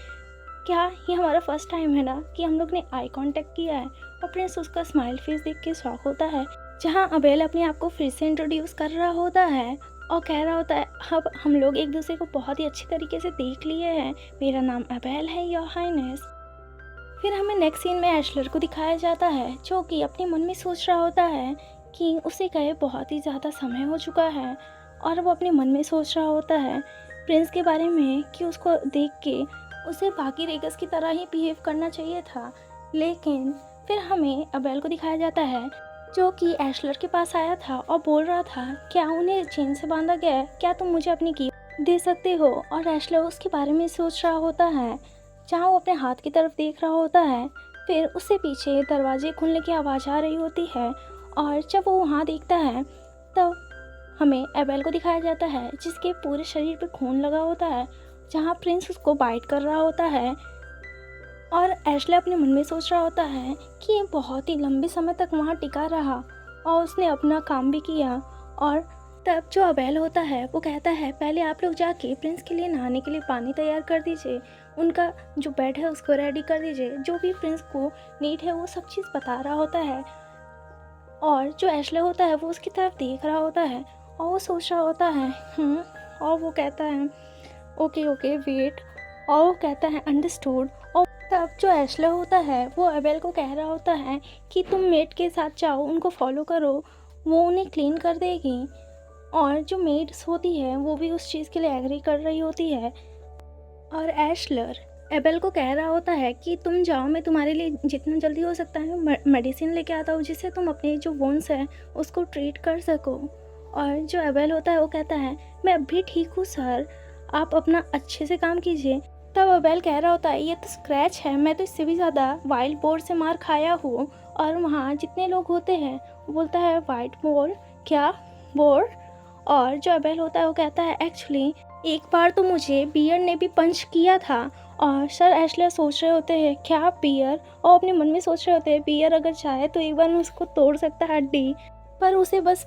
क्या ये हमारा फर्स्ट टाइम है ना कि हम लोग ने आई कांटेक्ट किया है, और प्रिंस उसका स्माइल फेस देख के शॉक होता है जहाँ अबेल अपने आप को फिर से इंट्रोड्यूस कर रहा होता है और कह रहा होता है अब हम लोग एक दूसरे को बहुत ही अच्छी तरीके से देख लिए हैं, मेरा नाम अबेल है योर हाइनेस। फिर हमें नेक्स्ट सीन में एशलर को दिखाया जाता है जो कि अपने मन में सोच रहा होता है कि उसे गए बहुत ही ज़्यादा समय हो चुका है, और वो अपने मन में सोच रहा होता है प्रिंस के बारे में कि उसको देख के उसे बाकी रेगस की तरह ही बिहेव करना चाहिए था। लेकिन फिर हमें अबेल को दिखाया जाता है जो कि एशलर के पास आया था और बोल रहा था क्या उन्हें चेन से बांधा गया है, क्या तुम मुझे अपनी की दे सकते हो। और एशलर उसके बारे में सोच रहा होता है जहाँ वो अपने हाथ की तरफ देख रहा होता है। फिर उससे पीछे दरवाजे खुलने की आवाज़ आ रही होती है, और जब वो वहाँ देखता है तब हमें अबेल को दिखाया जाता है जिसके पूरे शरीर पर खून लगा होता है जहाँ प्रिंस उसको बाइट कर रहा होता है। और एशले अपने मन में सोच रहा होता है कि ये बहुत ही लंबे समय तक वहाँ टिका रहा और उसने अपना काम भी किया। और तब जो अबेल होता है वो कहता है पहले आप लोग जाके प्रिंस के लिए नहाने के लिए पानी तैयार कर दीजिए, उनका जो बेड है उसको रेडी कर दीजिए, जो भी प्रिंस को नीड है वो सब चीज़ बता रहा होता है। और जो एशले होता है वो उसकी तरफ देख रहा होता है और वो सोच रहा होता है और वो कहता है ओके ओके वेट। और वो कहता है अंडरस्टूड। और तब जो एशले होता है वो एबेल को कह रहा होता है कि तुम मेड के साथ जाओ, उनको फॉलो करो, वो उन्हें क्लीन कर देगी। और जो मेड्स होती है वो भी उस चीज़ के लिए एग्री कर रही होती है। और एशलर एबेल को कह रहा होता है कि तुम जाओ, मैं तुम्हारे लिए जितना जल्दी हो सकता है मेडिसिन लेके आता हूँ जिससे तुम अपने जो वोन्स है उसको ट्रीट कर सको। और जो एबेल होता है वो कहता है मैं अब भी ठीक हूँ सर, आप अपना अच्छे से काम कीजिए। तब एबेल कह रहा होता है ये तो स्क्रैच है, मैं तो इससे भी ज़्यादा वाइल्ड बोर से मार खाया हूँ और वहाँ जितने लोग होते हैं। वो बोलता है वाइल्ड बोर? क्या बोर? और जो एबेल होता है वो कहता है एक्चुअली एक बार तो मुझे बियर ने भी पंच किया था। और सर एशले सोच रहे होते हैं क्या बियर, और अपने मन में सोच रहे होते हैं बियर अगर चाहे तो एक बार में उसको तोड़ सकता है हड्डी, पर उसे बस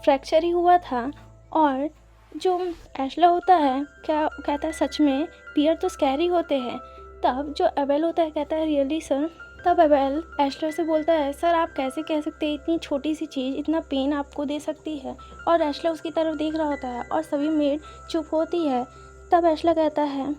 फ्रैक्चर ही हुआ था। और जो एशला होता है क्या कहता है सच में बियर तो स्कैरी होते हैं। तब जो एबेल होता है कहता है रियली सर। तब एबेल एशलर से बोलता है सर आप कैसे कह सकते हैं इतनी छोटी सी चीज़ इतना पेन आपको दे सकती है। और एशला उसकी तरफ देख रहा होता है और सभी मेड चुप होती है। तब एशला कहता है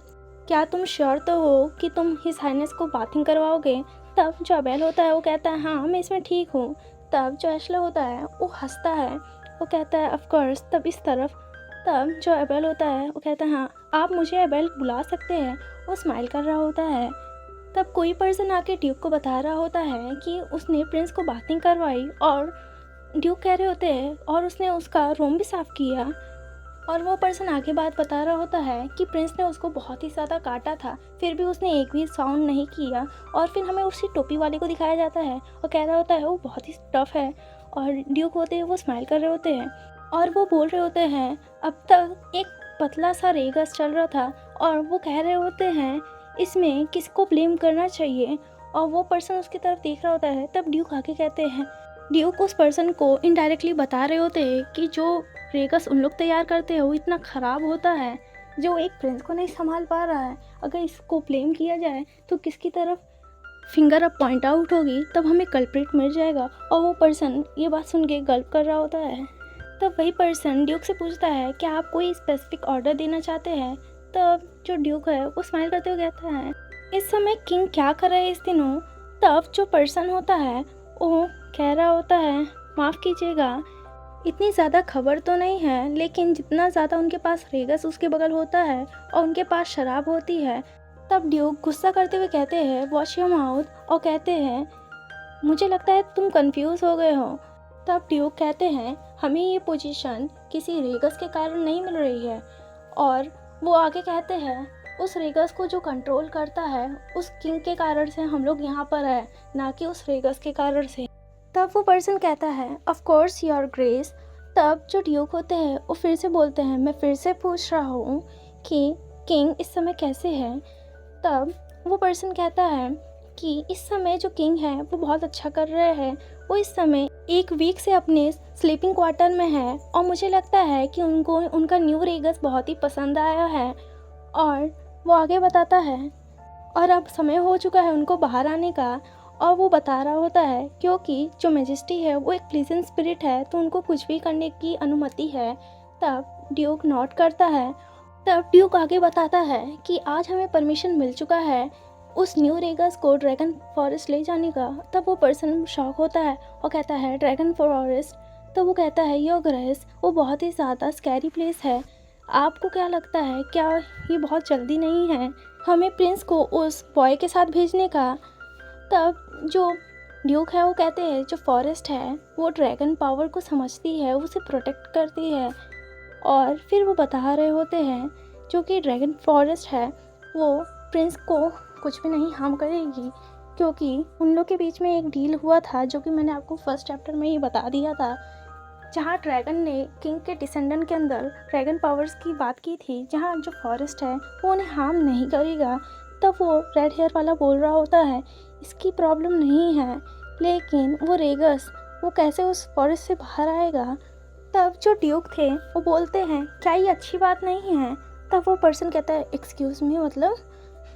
क्या तुम श्योर तो हो कि तुम हिज हाइनेस को बाथिंग करवाओगे? तब जो एबेल होता है वो कहता है हाँ मैं इसमें ठीक हूँ। तब जो एशला होता है वो हंसता है, वो कहता है ऑफ कोर्स। तब इस तरफ तब जो एबेल होता है वो कहता है हाँ आप मुझे एबेल बुला सकते हैं। वो स्माइल कर रहा होता है। तब कोई पर्सन आके ड्यूक को बता रहा होता है कि उसने प्रिंस को बाथिंग करवाई। और ड्यूक कह रहे होते हैं और उसने उसका रूम भी साफ़ किया। और वो पर्सन आगे बात बता रहा होता है कि प्रिंस ने उसको बहुत ही ज़्यादा काटा था फिर भी उसने एक भी साउंड नहीं किया। और फिर हमें उसी टोपी वाले को दिखाया जाता है और कह रहा होता है वो बहुत ही टफ है। और ड्यूक होते हैं वो स्माइल कर रहे होते हैं और वो बोल रहे होते हैं अब तक एक पतला सा रेगस चल रहा था। और वो कह रहे होते हैं इसमें किसको ब्लेम करना चाहिए। और वो पर्सन उसकी तरफ देख रहा होता है। तब ड्यूक आके कहते हैं ड्यूक उस पर्सन को इनडायरेक्टली बता रहे होते हैं कि जो रेगस उन लोग तैयार करते हैं वो इतना ख़राब होता है जो एक प्रिंस को नहीं संभाल पा रहा है। अगर इसको ब्लेम किया जाए तो किसकी तरफ फिंगर अब पॉइंट आउट होगी, तब हमें कल्प्रिट मिल जाएगा। और वो पर्सन ये बात सुन के गल्प कर रहा होता है। तब वही पर्सन ड्यूक से पूछता है क्या आप कोई स्पेसिफिक ऑर्डर देना चाहते हैं? तब जो ड्यूक है वो स्माइल करते हुए कहता है इस समय किंग क्या कर रहे हैं इस दिनों? तब जो पर्सन होता है वो कह रहा होता है माफ़ कीजिएगा इतनी ज़्यादा खबर तो नहीं है, लेकिन जितना ज़्यादा उनके पास रेगस उसके बगल होता है और उनके पास शराब होती है। तब ड्यूक गुस्सा करते हुए कहते हैं वॉश योर माउथ, और कहते हैं मुझे लगता है तुम कंफ्यूज हो गए हो। तब ड्यूक कहते हैं हमें ये पोजीशन किसी रेगस के कारण नहीं मिल रही है। और वो आगे कहते हैं उस रेगस को जो कंट्रोल करता है उस किंग के कारण से हम लोग यहाँ पर है, ना कि उस रेगस के कारण से। तब वो पर्सन कहता है ऑफ कोर्स योर ग्रेस। तब जो ड्यूक होते हैं वो फिर से बोलते हैं मैं फिर से पूछ रहा हूँ कि किंग इस समय कैसे है? तब वो पर्सन कहता है कि इस समय जो किंग है वो बहुत अच्छा कर रहे हैं। वो इस समय एक वीक से अपने स्लीपिंग क्वार्टर में है और मुझे लगता है कि उनको उनका न्यू रेगस बहुत ही पसंद आया है। और वो आगे बताता है और अब समय हो चुका है उनको बाहर आने का। और वो बता रहा होता है क्योंकि जो मैजेस्टी है वो एक प्लीजेंट स्पिरिट है तो उनको कुछ भी करने की अनुमति है। तब ड्यूक नोट करता है। तब ड्यूक आगे बताता है कि आज हमें परमिशन मिल चुका है उस न्यू रेगस को ड्रैगन फॉरेस्ट ले जाने का। तब वो पर्सन शॉक होता है और कहता है ड्रैगन फॉरेस्ट? तो वो कहता है योर ग्रेस वो बहुत ही ज़्यादा स्कैरी प्लेस है, आपको क्या लगता है क्या ये बहुत जल्दी नहीं है हमें प्रिंस को उस बॉय के साथ भेजने का? तब जो ड्यूक है वो कहते हैं जो फॉरेस्ट है वो ड्रैगन पावर को समझती है, उसे प्रोटेक्ट करती है। और फिर वो बता रहे होते हैं जो कि ड्रैगन फॉरेस्ट है वो प्रिंस को कुछ भी नहीं हार्म करेगी क्योंकि उन लोग के बीच में एक डील हुआ था जो कि मैंने आपको फर्स्ट चैप्टर में ही बता दिया था, जहाँ ड्रैगन ने किंग के डिसेंडेंट के अंदर ड्रैगन पावर्स की बात की थी, जहाँ जो फॉरेस्ट है वो उन्हें हार्म नहीं करेगा। तब वो रेड हेयर वाला बोल रहा होता है इसकी प्रॉब्लम नहीं है, लेकिन वो रेगस वो कैसे उस फॉरेस्ट से बाहर आएगा? तब जो ड्यूक थे वो बोलते हैं क्या ये अच्छी बात नहीं है? तब वो पर्सन कहता है एक्सक्यूज़ मी मतलब?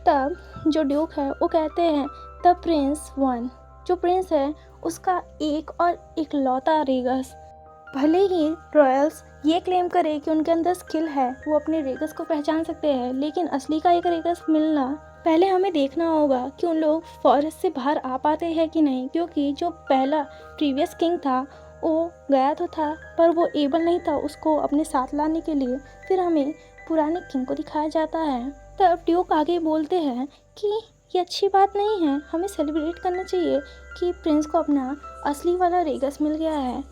तब जो ड्यूक है वो कहते हैं द प्रिंस वन, जो प्रिंस है उसका एक और इकलौता रेगस, भले ही रॉयल्स ये क्लेम करे कि उनके अंदर स्किल है, वो अपने रेगस को पहचान सकते हैं, लेकिन असली का एक रेगस मिलना पहले हमें देखना होगा कि उन लोग फॉरेस्ट से बाहर आ पाते हैं कि नहीं, क्योंकि जो पहला प्रीवियस किंग था वो गया तो था पर वो एबल नहीं था उसको अपने साथ लाने के लिए। फिर हमें पुराने किंग को दिखाया जाता है। तब ड्यूक आगे बोलते हैं कि ये अच्छी बात नहीं है, हमें सेलिब्रेट करना चाहिए कि प्रिंस को अपना असली वाला रेगस मिल गया है।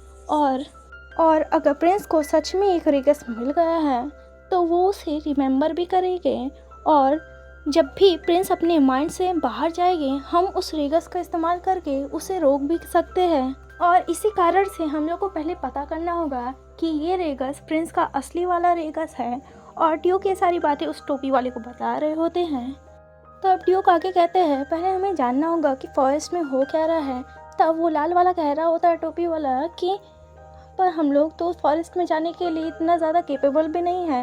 और अगर प्रिंस को सच में एक रेगस मिल गया है तो वो उसे रिमेंबर भी करेंगे, और जब भी प्रिंस अपने माइंड से बाहर जाएंगे हम उस रेगस का इस्तेमाल करके उसे रोक भी सकते हैं। और इसी कारण से हम लोग को पहले पता करना होगा कि ये रेगस प्रिंस का असली वाला रेगस है। और ड्यूक ये सारी बातें उस टोपी वाले को बता रहे होते हैं। तो अब ड्यूक आगे कहते हैं पहले हमें जानना होगा कि फॉरेस्ट में हो क्या रहा है। तब वो लाल वाला कह रहा होता है टोपी वाला कि पर हम लोग तो फॉरेस्ट में जाने के लिए इतना ज़्यादा केपेबल भी नहीं है।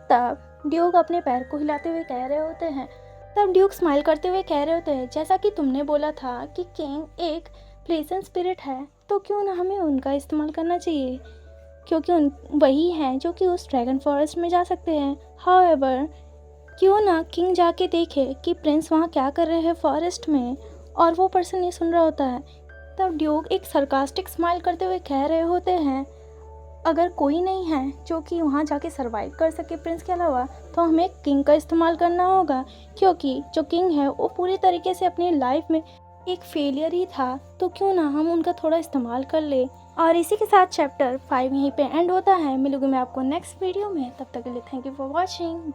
तब ड्यूक अपने पैर को हिलाते हुए कह रहे होते हैं। तब ड्यूक स्माइल करते हुए कह रहे होते हैं जैसा कि तुमने बोला था कि किंग एक प्लेजेंट स्पिरिट है, तो क्यों ना हमें उनका इस्तेमाल करना चाहिए, क्योंकि वही हैं जो कि उस ड्रैगन फॉरेस्ट में जा सकते हैं। हाउएवर क्यों ना किंग जाके देखे कि प्रिंस वहाँ क्या कर रहे हैं फॉरेस्ट में, और वो पर्सन ये सुन रहा होता है। तब ड्यूक एक सरकास्टिक स्माइल करते हुए कह रहे होते हैं अगर कोई नहीं है जो कि वहाँ जाके सरवाइव कर सके प्रिंस के अलावा, तो हमें किंग का इस्तेमाल करना होगा, क्योंकि जो किंग है वो पूरी तरीके से अपनी लाइफ में एक फेलियर ही था, तो क्यों ना हम उनका थोड़ा इस्तेमाल कर ले। और इसी के साथ चैप्टर 5 यहीं पे एंड होता है। मिलूंगी मैं आपको नेक्स्ट वीडियो में, तब तक के लिए थैंक यू फॉर वॉचिंग।